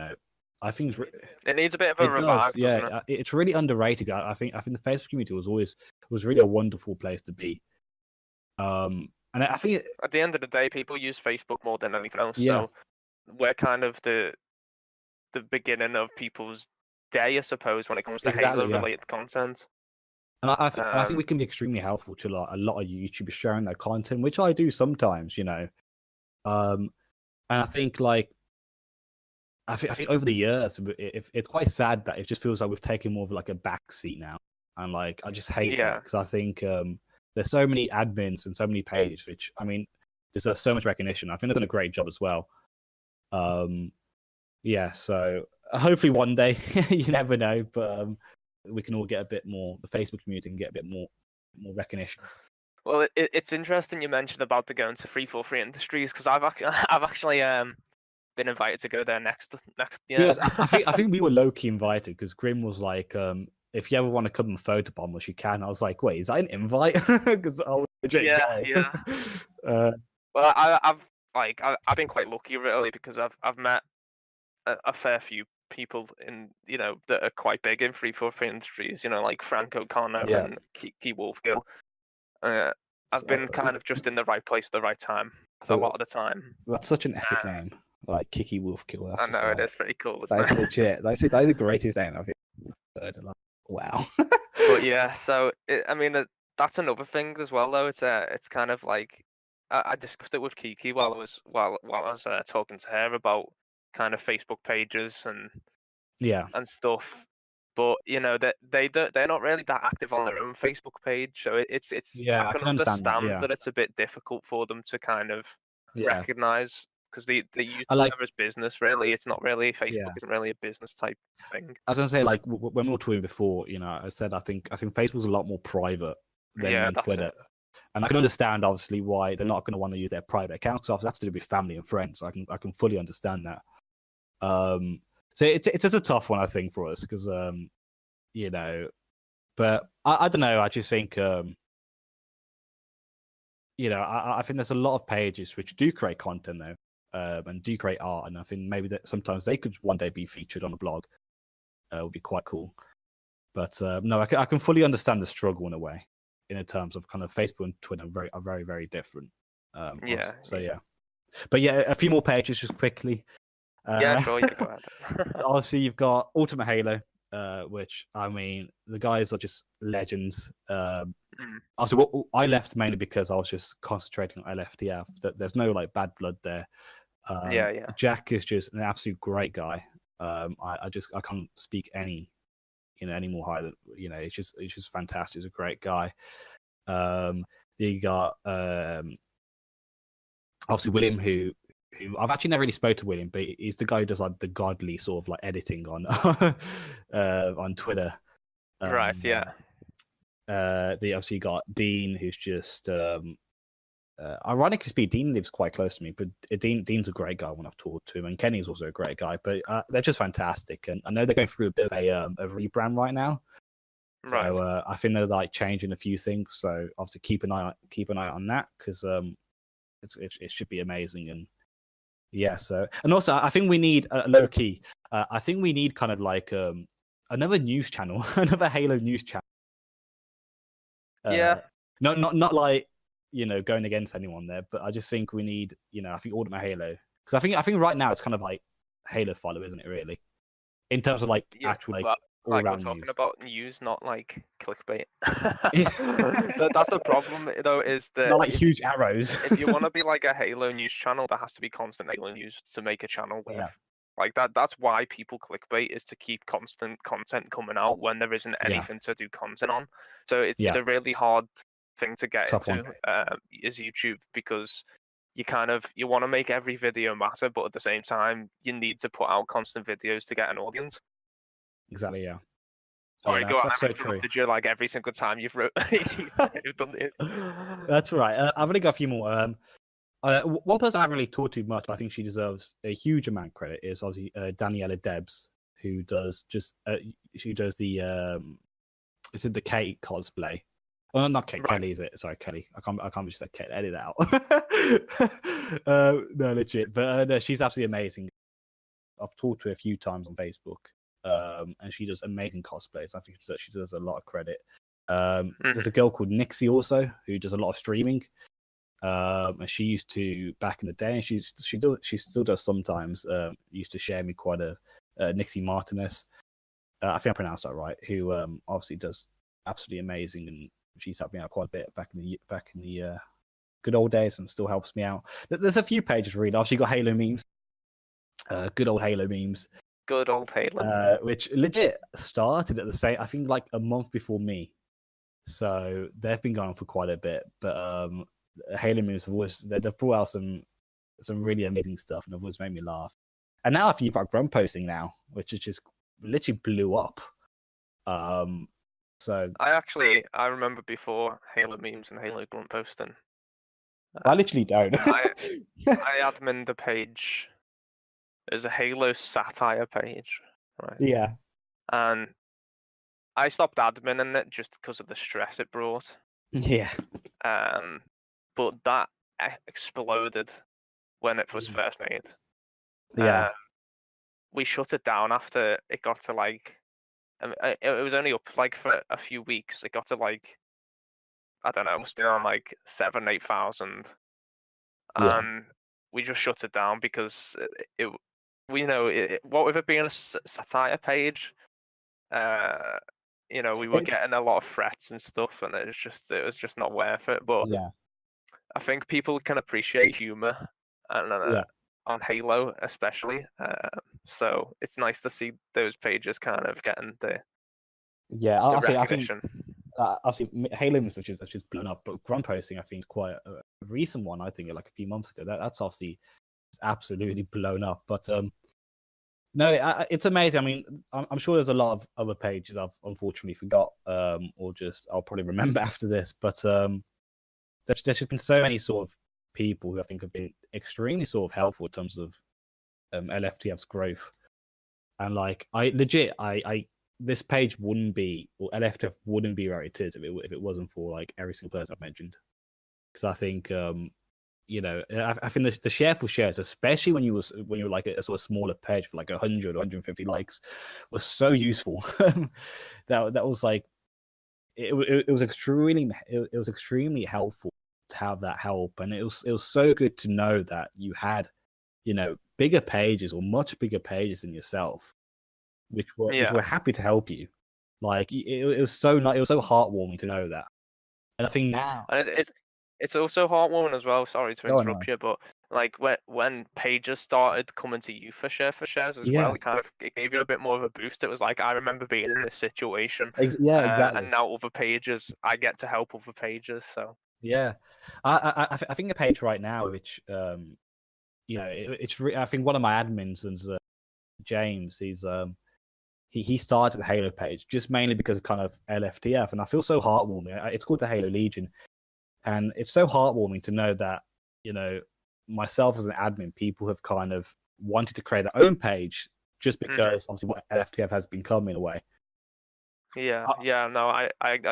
I think it needs a bit of a revive. Doesn't it? It's really underrated. I think the Facebook community was really a wonderful place to be. And I think at the end of the day, people use Facebook more than anything else. Yeah. So we're kind of the beginning of people's day, I suppose, when it comes to Halo-related content. And I think we can be extremely helpful to a lot of YouTubers sharing their content, which I do sometimes, And I think I think over the years, it's quite sad that it just feels like we've taken more of like a back seat now, and like I just hate that, because I think there's so many admins and so many pages which deserve so much recognition. I think they've done a great job as well. So hopefully one day, you never know, but we can all get a bit more. The Facebook community can get a bit more recognition. Well, it's interesting you mentioned about the going to 343 Industries, because I've actually been invited to go there next year. Yes, I think we were low key invited, because Grim was like, if you ever want to come and photobomb us, you can. I was like, wait, is that an invite? Because I was legit Well, I've been quite lucky really, because I've met a fair few people in that are quite big in 343 Industries. Like Franco Connor and Kiki Wolfgill. I've been kind of just in the right place at the right time a lot of the time. That's such an epic name. Like Kiki Wolfkill. I know, it is pretty cool. That's legit. That is the greatest name I've heard. Wow. But yeah, so that's another thing as well, though. It's kind of like I discussed it with Kiki while I was talking to her about kind of Facebook pages and stuff. But they're not really that active on their own Facebook page, so it's I can understand that it's a bit difficult for them to kind of recognize, because they use it as business. Really, it's not really Facebook. Isn't really a business type thing. I was gonna say, like when we were talking before, I said I think Facebook's a lot more private than Twitter, and I can understand obviously why they're not going to want to use their private accounts. So that's to do with family and friends. I can fully understand that. So it's a tough one, I think, for us, because but I don't know. I just think I think there's a lot of pages which do create content though. And do create art, and I think maybe that sometimes they could one day be featured on a blog. Would be quite cool. But no, I can fully understand the struggle in a way, in terms of kind of Facebook and Twitter are very, very different. But a few more pages just quickly. Sure, go ahead. Obviously, you've got Ultimate Halo, which the guys are just legends. Also, I left mainly because I was just concentrating on LFTF. There's no bad blood there. Jack is just an absolute great guy. I can't speak any more higher. It's just fantastic. He's a great guy. You got obviously William, who I've actually never really spoke to William, but he's the guy who does the godly sort of editing on on Twitter. Right. Yeah. They obviously got Dean, who's just ironically, Dean lives quite close to me, but Dean's a great guy when I've talked to him, and Kenny's also a great guy. But they're just fantastic, and I know they're going through a bit of a rebrand right now. Right. So I think they're changing a few things. So obviously keep an eye on that, because it should be amazing. And and also I think we need low key. I think we need kind of another news channel, another Halo news channel. Not going against anyone there, but I just think we need, I think Ultimate Halo, because I think right now it's kind of like Halo follow, isn't it? Really, in terms of actual we're talking news. About news, not clickbait. That's the problem, though, is that not huge arrows. If you want to be a Halo news channel, there has to be constant Halo news to make a channel with Like that's why people clickbait, is to keep constant content coming out when there isn't anything to do content on. So it's a really hard thing to get Tough into is YouTube, because you want to make every video matter, but at the same time you need to put out constant videos to get an audience. Exactly, yeah. Sorry, go on. That's I've so true. interrupted you like every single time you've done it. That's right. I've only got a few more. One person I haven't really talked too much, but I think she deserves a huge amount of credit, is obviously Daniela Debs, who does she does the is it the Kate cosplay? Well, not Kate. Right. Kelly, is it? Sorry, Kelly. I can't just say Kate. Edit that out. No, legit. But no, she's absolutely amazing. I've talked to her a few times on Facebook, and she does amazing cosplays. I think she deserves a lot of credit. There's a girl called Nixie also, who does a lot of streaming. And she used to, back in the day, and she still does sometimes. Used to share me quite a Nixie Martinez. I think I pronounced that right. Who obviously does absolutely amazing, and she's helped me out quite a bit back in the good old days, and still helps me out. There's a few pages really. Obviously, got Halo memes. Good old Halo memes. Good old Halo. Which legit started at the same, I think, like a month before me. So they've been going on for quite a bit, but Halo memes they've brought out some really amazing stuff, and have always made me laugh. And now I think you've got grunt posting now, which is just literally blew up. So I remember before Halo memes and Halo grunt posting. I literally don't. I admin the page. There's a Halo satire page, right? Yeah. And I stopped adminning it just because of the stress it brought. Yeah. But that exploded when it was first made. Yeah. We shut it down after it got to like, it was only up like for a few weeks. It got to like, I don't know, it must be on like 7,000-8,000. And we just shut it down because what with it being a satire page, we were getting a lot of threats and stuff, and it was just not worth it. But I think people can appreciate humor, and on Halo especially. So it's nice to see those pages kind of getting the recognition. I think Halo is just blown up, but grunt posting I think is quite a recent one. I think like a few months ago. That's obviously absolutely blown up. But no, it's amazing. I mean, I'm sure there's a lot of other pages I've unfortunately forgot, or just I'll probably remember after this. But there's just been so many sort of people who I think have been extremely sort of helpful in terms of LFTF's growth. And like this page wouldn't be, or LFTF wouldn't be where it is if it wasn't for like every single person I've mentioned. Because I think I think the share for shares, especially when you're like a sort of smaller page for like 100 or 150 likes, was so useful. that was like it was extremely helpful to have that help, and it was so good to know that you had bigger pages or much bigger pages than yourself, which were happy to help you. Like it was so nice, it was so heartwarming to know that. And I think now, and it's also heartwarming as well. Sorry to interrupt you, but like when pages started coming to you for shares as well, it gave you a bit more of a boost. It was like, I remember being in this situation. Exactly. And now other pages, I get to help other pages. So I think the page right now, which I think one of my admins is James. He started the Halo page just mainly because of kind of LFTF, and I feel so heartwarming. It's called the Halo Legion, and it's so heartwarming to know that myself as an admin, people have kind of wanted to create their own page just because obviously what LFTF has become in a way. I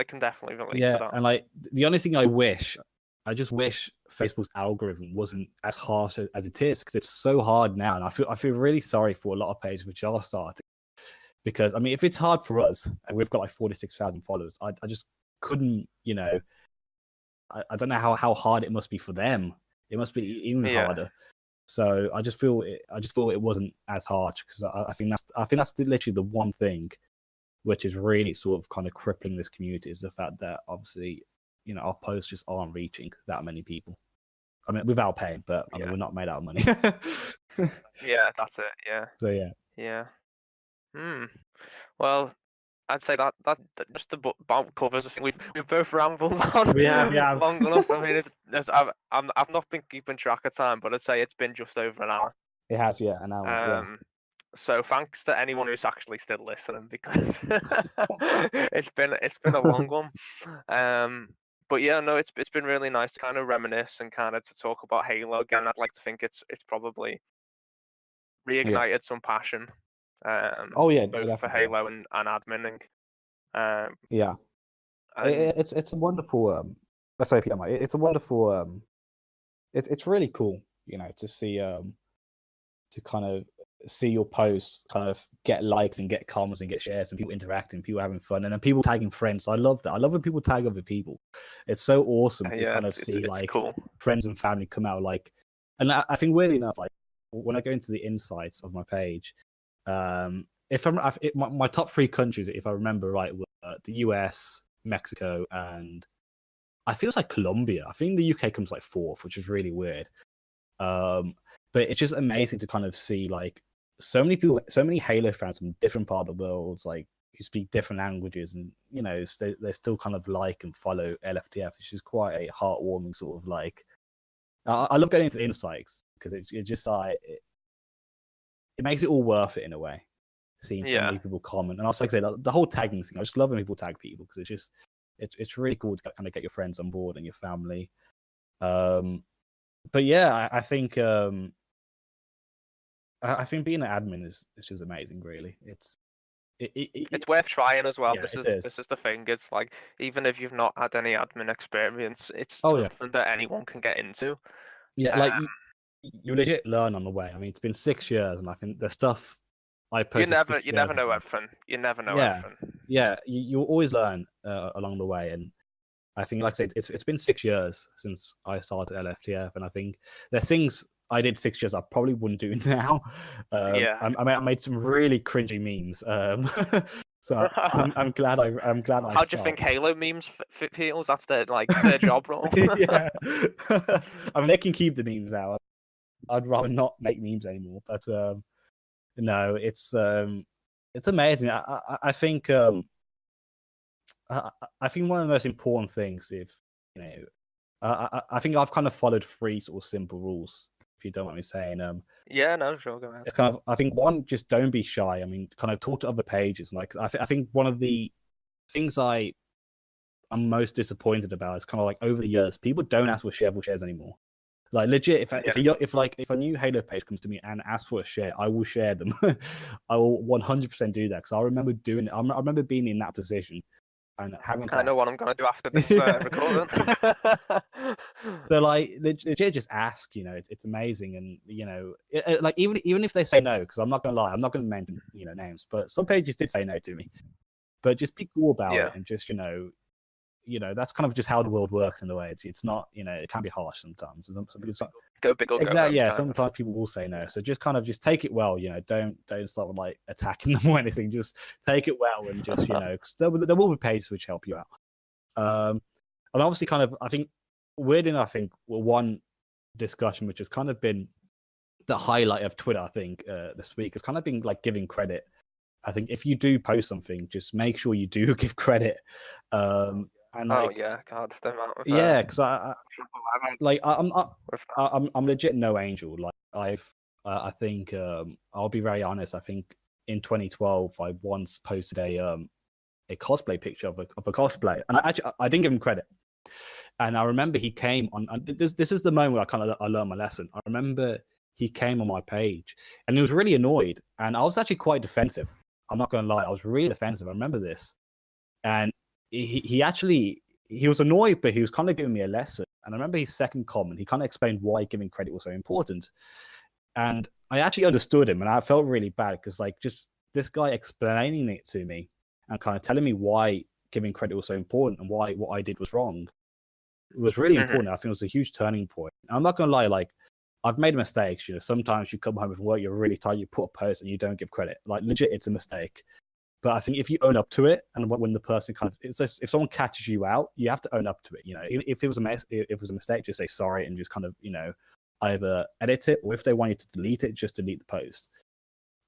can definitely relate to that. And like the only thing I just wish Facebook's algorithm wasn't as harsh as it is, because it's so hard now, and I feel really sorry for a lot of pages which are starting, because I mean, if it's hard for us and we've got like 46,000 followers, I just couldn't, I don't know how hard it must be for them. It must be even harder. So I just feel it wasn't as harsh, because I think that's literally the one thing which is really sort of kind of crippling this community, is the fact that obviously our posts just aren't reaching that many people. I mean, without paying, but I mean, we're not made out of money. Yeah, that's it. Yeah. So yeah. Yeah. Well, I'd say that just about covers. I think we've both rambled on Yeah. long enough. I mean, I've not been keeping track of time, but I'd say it's been just over an hour. It has, yeah, an hour. Yeah. So thanks to anyone who's actually still listening, because it's been a long one. But yeah, no, it's been really nice to kind of reminisce and kind of to talk about Halo again. I'd like to think it's probably reignited some passion. Oh yeah, both for definitely. Halo and adminning. Yeah. And It's a wonderful let's say if you don't mind, it's a wonderful it's really cool, to see to kind of see your posts kind of get likes and get comments and get shares and people interacting, people having fun, and then people tagging friends. I love that. I love when people tag other people. It's so awesome to kind of see it's like cool. friends and family come out like, and I think weirdly enough, like when I go into the insights of my page, if my top 3 countries, if I remember right, were the US, Mexico, and I feel it's like Colombia. I think the UK comes like 4th, which is really weird. But it's just amazing to kind of see like so many people, so many Halo fans from different parts of the world, like who speak different languages, and they still kind of like and follow LFTF, which is quite a heartwarming sort of like. I love getting into insights because it just like it makes it all worth it in a way. Seeing so many people comment, and also like I say the whole tagging thing. I just love when people tag people because it's really cool to kind of get your friends on board and your family. But yeah, I think I think being an admin is just amazing. Really, it's worth trying as well. Yeah, this is the thing. It's like even if you've not had any admin experience, it's something that anyone can get into. Yeah, like you legit learn on the way. I mean, it's been 6 years, and I think the stuff I posted. You never know everything. You never know everything. Yeah, you always learn along the way, and I think, like I said, it's been 6 years since I started LFTF, and I think there's things I did 6 years I probably wouldn't do now. I made some really cringy memes. So I'm glad I. How do you think Halo memes feels? That's their job role. Yeah. I mean, they can keep the memes out. I'd rather not make memes anymore. But no, it's amazing. I think I think one of the most important things, if I think I've kind of followed 3 sort of simple rules, if you don't mind me saying. Yeah, no, sure, go ahead. It's kind of, I think, one, just don't be shy. I mean, kind of talk to other pages. Like, I think one of the things I'm most disappointed about is kind of like over the years, people don't ask for shares anymore. Like legit, if a new Halo page comes to me and asks for a share, I will share them. I will 100% do that because I remember doing it. I remember being in that position. And I know what I'm gonna do after this recording. So like legit, just ask. It's amazing, and like even if they say no, because I'm not gonna lie, I'm not gonna mention names, but some pages did say no to me. But just be cool about it, and just that's kind of just how the world works in a way. It's not it can be harsh sometimes. Go big or exactly. Go home, yeah, sometimes people will say no, so just kind of just take it well. Don't start with like attacking them or anything. Just take it well and just because there will be pages which help you out. And obviously, kind of, I think weird enough, I think one discussion which has kind of been the highlight of Twitter, I think this week has kind of been like giving credit. I think if you do post something, just make sure you do give credit. And like, God, yeah, because I'm legit no angel. Like I think I'll be very honest. I think in 2012 I once posted a cosplay picture of a cosplay, and I didn't give him credit. And I remember he came on. This is the moment where I learned my lesson. I remember he came on my page, and he was really annoyed, and I was actually quite defensive. I'm not going to lie, I was really defensive. I remember this, and he was annoyed, but he was kind of giving me a lesson. And I remember his second comment, he kind of explained why giving credit was so important. And I actually understood him, and I felt really bad because like just this guy explaining it to me and kind of telling me why giving credit was so important and why what I did was wrong. It was really important. I think it was a huge turning point. And I'm not going to lie, like I've made mistakes. Sometimes you come home from work, you're really tired, you put a post and you don't give credit. Like legit, it's a mistake. But I think if you own up to it, and when the person kind of, it's just, if someone catches you out, you have to own up to it. If it was a mistake, just say sorry and just kind of, either edit it, or if they want you to delete it, just delete the post.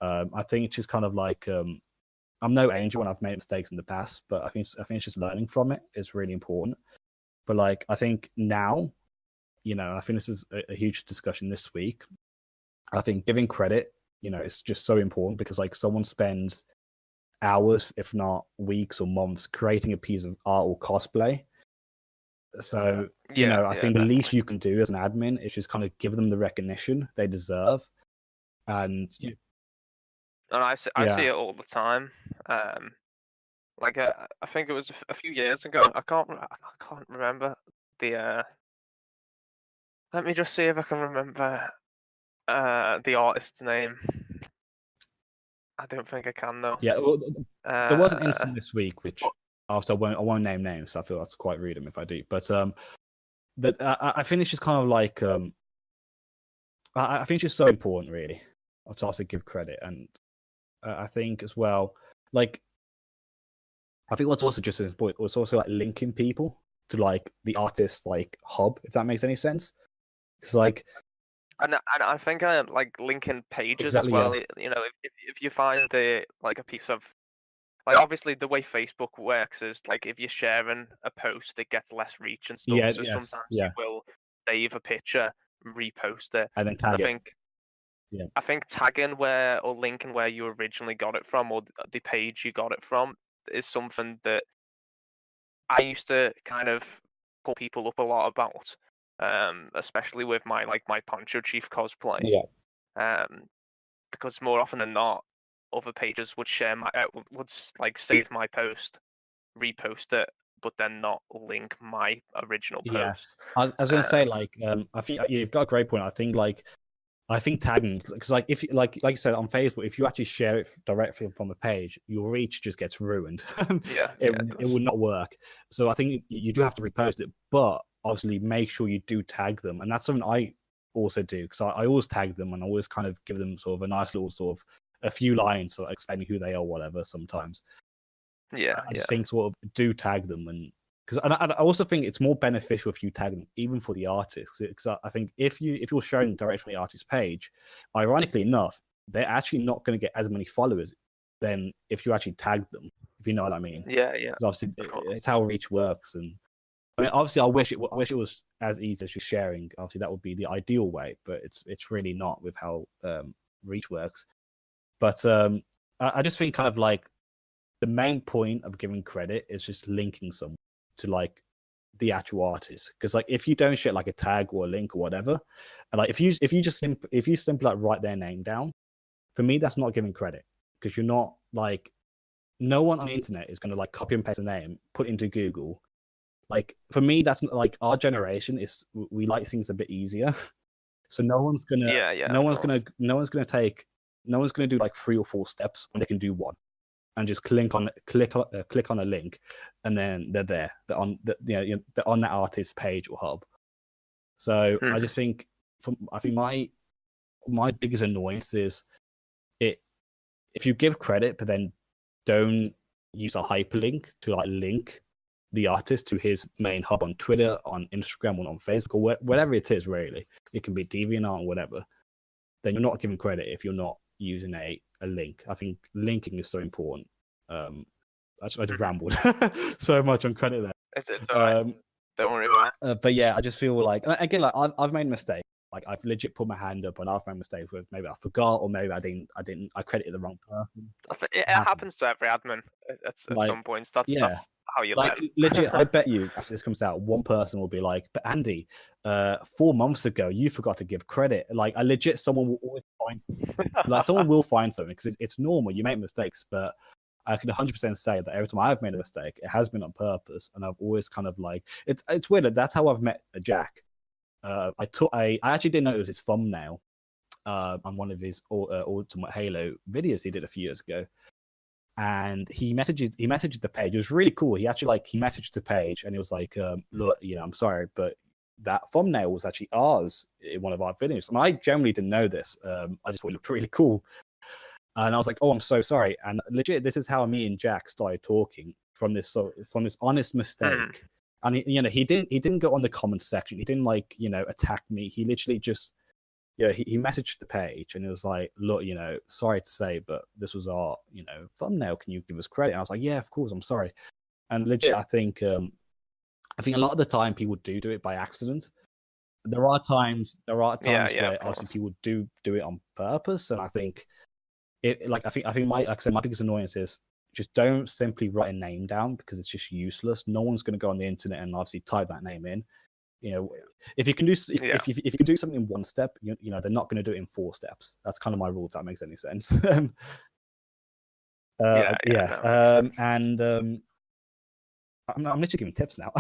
I think it's just kind of like I'm no angel when I've made mistakes in the past, but I think it's just learning from it is really important. But like I think now, I think this is a huge discussion this week. I think giving credit, is just so important because like someone spends hours, if not weeks or months, creating a piece of art or cosplay. So, I think the least you can do as an admin is just kind of give them the recognition they deserve. And I see it all the time. Like I think it was a few years ago. I can't remember the. Let me just see if I can remember the artist's name. I don't think I can though. Yeah, well, there was an incident this week which after I won't name names. So I feel that's quite rude of them if I do. But I think it's just kind of like I think it's just so important, really, to also give credit, and I think as well, like I think what's also just as important was also like linking people to like the artist like hub, if that makes any sense. Because like. And I think I like linking pages as well. Yeah. If you find a piece of, like, obviously the way Facebook works is like if you're sharing a post, it gets less reach and stuff. So sometimes you will save a picture, repost it, and then tag it. I think tagging where or linking where you originally got it from or the page you got it from is something that I used to kind of pull people up a lot about. Especially with my Poncho Chief cosplay. Yeah. Because more often than not, other pages would share would save my post, repost it, but then not link my original post. Yeah. I was going to say I think you've got a great point. I think tagging, because like if like you said on Facebook, if you actually share it directly from a page, your reach just gets ruined. It would not work. So I think you do have to repost it, but obviously make sure you do tag them, and that's something I also do because I always tag them and I always kind of give them sort of a nice little sort of a few lines sort of explaining who they are, whatever. Sometimes, I just think sort of do tag them, and because I also think it's more beneficial if you tag them, even for the artists. Because I think if you're sharing directly from the artist's page, ironically enough, they're actually not going to get as many followers than if you actually tag them. If you know what I mean? Yeah. Obviously, it's how reach works, and I mean, obviously, I wish it was as easy as just sharing. Obviously, that would be the ideal way, but it's really not with how reach works. But I just think kind of like the main point of giving credit is just linking someone to like the actual artist. Because like if you don't share like a tag or a link or whatever, and like if you simply like write their name down, for me that's not giving credit because you're not like no one on the internet is going to like copy and paste a name, put into Google. Like for me, that's like our generation we like things a bit easier, so no one's gonna do like 3 or 4 steps when they can do one, and just click on a link, and then they're on they're on that artist's page or hub. So I just think my biggest annoyance is if you give credit but then don't use a hyperlink to like link the artist to his main hub on Twitter, on Instagram, or on Facebook, or whatever it is, really. It can be DeviantArt or whatever. Then you're not giving credit if you're not using a link. I think linking is so important. I just rambled so much on credit there. It's all right. Don't worry about it. But yeah, I just feel like, again, like I've made a mistake. Like I've legit put my hand up and I've made mistakes with maybe I forgot or maybe I credited the wrong person. It happens to every admin at some points. That's how you learn. Legit, I bet you after this comes out, one person will be like, "But Andy, 4 months ago, you forgot to give credit." Like, I legit, someone will always find something. Like, someone will find something because it's normal. You make mistakes, but I can 100% say that every time I've made a mistake, it has been on purpose, and I've always kind of like it's weird. That's how I've met Jack. I actually didn't know it was his thumbnail on one of his Ultimate Halo videos he did a few years ago. And he messaged the page. It was really cool. He actually he messaged the page and he was like, look, I'm sorry, but that thumbnail was actually ours in one of our videos. And I generally didn't know this. I just thought it looked really cool. And I was like, oh, I'm so sorry. And legit, this is how me and Jack started talking from this honest mistake. And he didn't go on the comment section. He didn't attack me. He literally just yeah, he messaged the page and it was like, look, sorry to say, but this was our, thumbnail. Can you give us credit? And I was like, yeah, of course, I'm sorry. And legit, I think a lot of the time people do it by accident. There are times where obviously people do it on purpose, and I think my biggest annoyance is just don't simply write a name down because it's just useless. No one's going to go on the internet and obviously type that name in. If you can do if you can do something in one step, they're not going to do it in 4 steps. That's kind of my rule, if that makes any sense. And I'm literally giving tips now.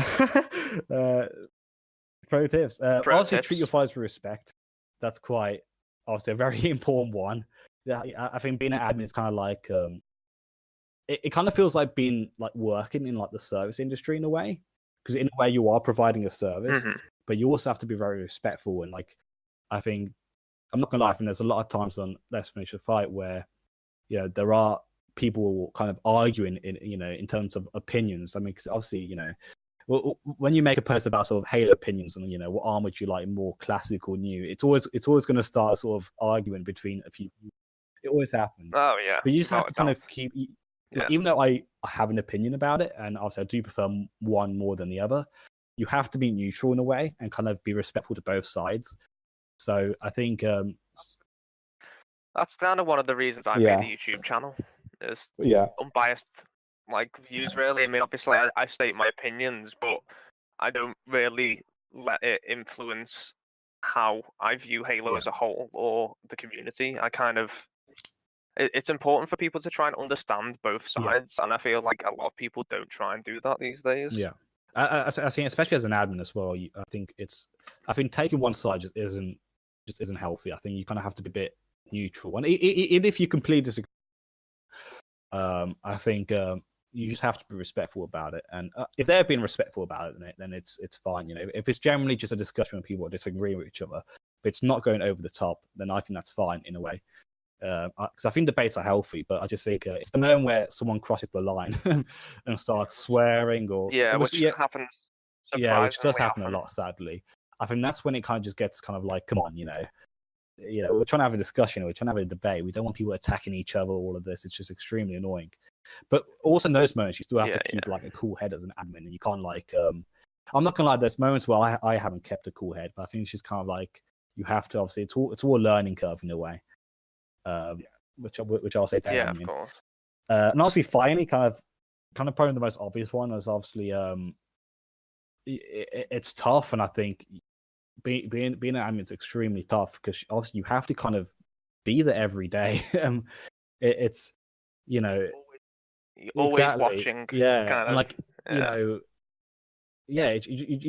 Pro tips. Also, treat your followers with respect. That's quite obviously a very important one. Yeah, I think being an admin is kind of like it kind of feels like being like working in like the service industry in a way, because in a way you are providing a service, but you also have to be very respectful. And like, I think I'm not gonna lie, I think there's a lot of times on Let's Finish the Fight where there are people kind of arguing in terms of opinions. I mean, because obviously when you make a post about sort of Halo opinions and what arm would you like, more classic or new, it's always going to start a sort of argument between a few people. It always happens. Oh yeah. But you just have to kind of keep, even though I have an opinion about it, and obviously I do prefer one more than the other, you have to be neutral in a way and kind of be respectful to both sides. So I think that's kind of one of the reasons I made the YouTube channel, is unbiased views, really. I mean, obviously I state my opinions, but I don't really let it influence how I view Halo as a whole or the community. I kind of, it's important for people to try and understand both sides, and I feel like a lot of people don't try and do that these days. Yeah, I think especially as an admin as well. I think taking one side just isn't healthy. I think you kind of have to be a bit neutral, and even if you completely disagree, I think you just have to be respectful about it. And if they're being respectful about it, then it's fine. If it's generally just a discussion when people are disagreeing with each other, but it's not going over the top, then I think that's fine in a way. Because I think debates are healthy, but I just think it's the moment where someone crosses the line and starts swearing, or which happens. Which does happen a lot, sadly. I think that's when it kind of just gets kind of like, come on, we're trying to have a discussion, we're trying to have a debate. We don't want people attacking each other. All of this, it's just extremely annoying. But also in those moments, you still have to keep like a cool head as an admin, and you can't like. I'm not gonna lie. There's moments where I haven't kept a cool head, but I think it's just kind of like you have to. Obviously, it's all a learning curve in a way. Which I'll say to admin. Of course. And obviously, finally, kind of probably the most obvious one is obviously it's tough, and I think being an admin is extremely tough because obviously you have to kind of be there every day. It's you're always watching. You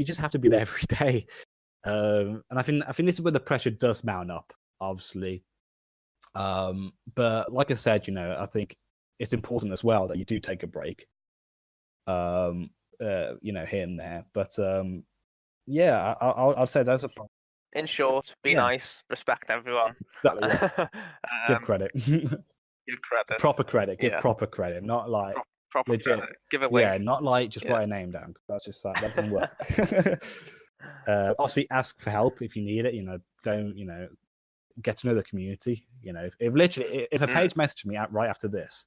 just have to be there every day. And I think this is where the pressure does mount up, obviously. But like I said, I think it's important as well that you do take a break. Here and there. But I'll say that's a problem. In short, be nice, respect everyone. Exactly, yeah. Give credit. Give credit. Proper credit. Give proper credit. Not like proper legit. Credit. Give a link. Yeah, not like just write a name down. That's just that doesn't work. Obviously, ask for help if you need it. Don't get to know the community. If a page messaged me out right after this,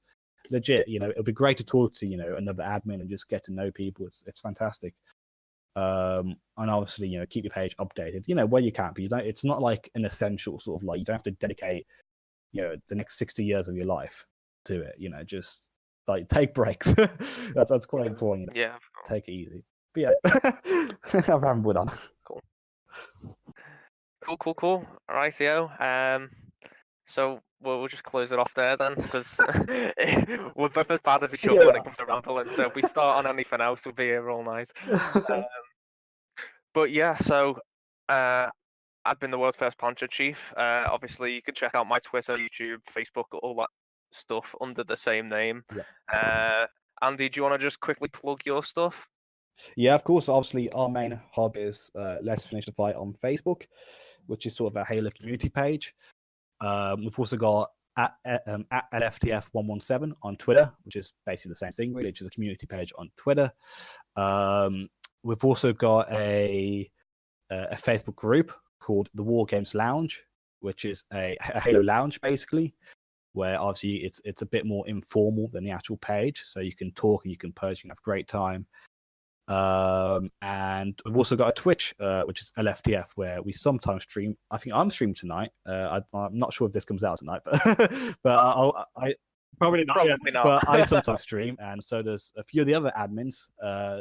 legit, it'll be great to talk to another admin and just get to know people. It's fantastic. And obviously, keep your page updated, where you can, but it's not like an essential sort of like, you don't have to dedicate, the next 60 years of your life to it, just like take breaks. that's quite important. Yeah. Take it easy. But yeah, I've rambled on. Cool. All right, Theo. So we'll just close it off there then, because we're both as bad as each other when it comes to rambling. So if we start on anything else, we'll be here all night. But yeah, so I've been the world's first Poncho Chief. Obviously, you can check out my Twitter, YouTube, Facebook, all that stuff under the same name. Yeah. Andy, do you want to just quickly plug your stuff? Yeah, of course. Obviously, our main hub is Let's Finish the Fight on Facebook, which is sort of a Halo community page. We've also got at LFTF 117 on Twitter, which is basically the same thing, really, which is a community page on Twitter. We've also got a Facebook group called the War Games Lounge, which is a Halo lounge basically, where obviously it's a bit more informal than the actual page, so you can talk and you can purge, you can have a great time. And we've also got a Twitch, which is LFTF, where we sometimes stream. I think I'm streaming tonight. I'm not sure if this comes out tonight, but I probably not. Probably not. But I sometimes stream, and so does a few of the other admins.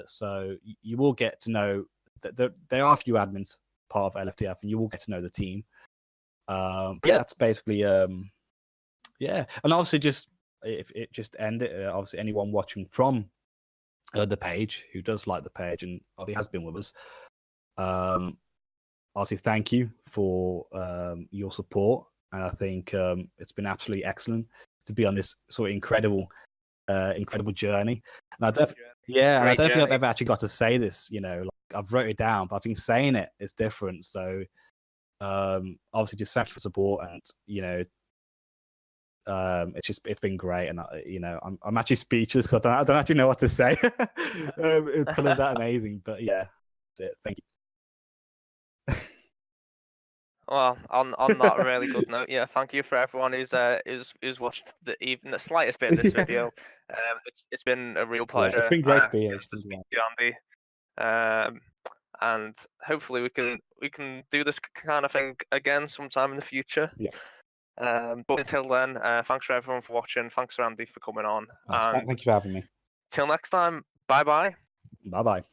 So you will get to know that there are a few admins part of LFTF, and you will get to know the team. But yeah, that's basically yeah. And obviously, just if it just end it, obviously anyone watching from the page who does like the page and obviously has been with us, obviously thank you for your support, and I think it's been absolutely excellent to be on this sort of incredible journey. And I don't think I've ever actually got to say this, like I've wrote it down, but I think saying it is different. So obviously just thank you for support, and it's been great, and I'm actually speechless because I don't actually know what to say. It's kind of that amazing, but yeah, that's it. Thank you. Well, on that really good note, yeah, thank you for everyone who's watched even the slightest bit of this video. It's been a real pleasure. Yeah, it's been great to be here. To speak to you, Andy. And hopefully we can do this kind of thing again sometime in the future. Yeah. But until then, thanks for everyone for watching. Thanks, Andy, for coming on. Thank you for having me. Till next time, bye bye. Bye bye.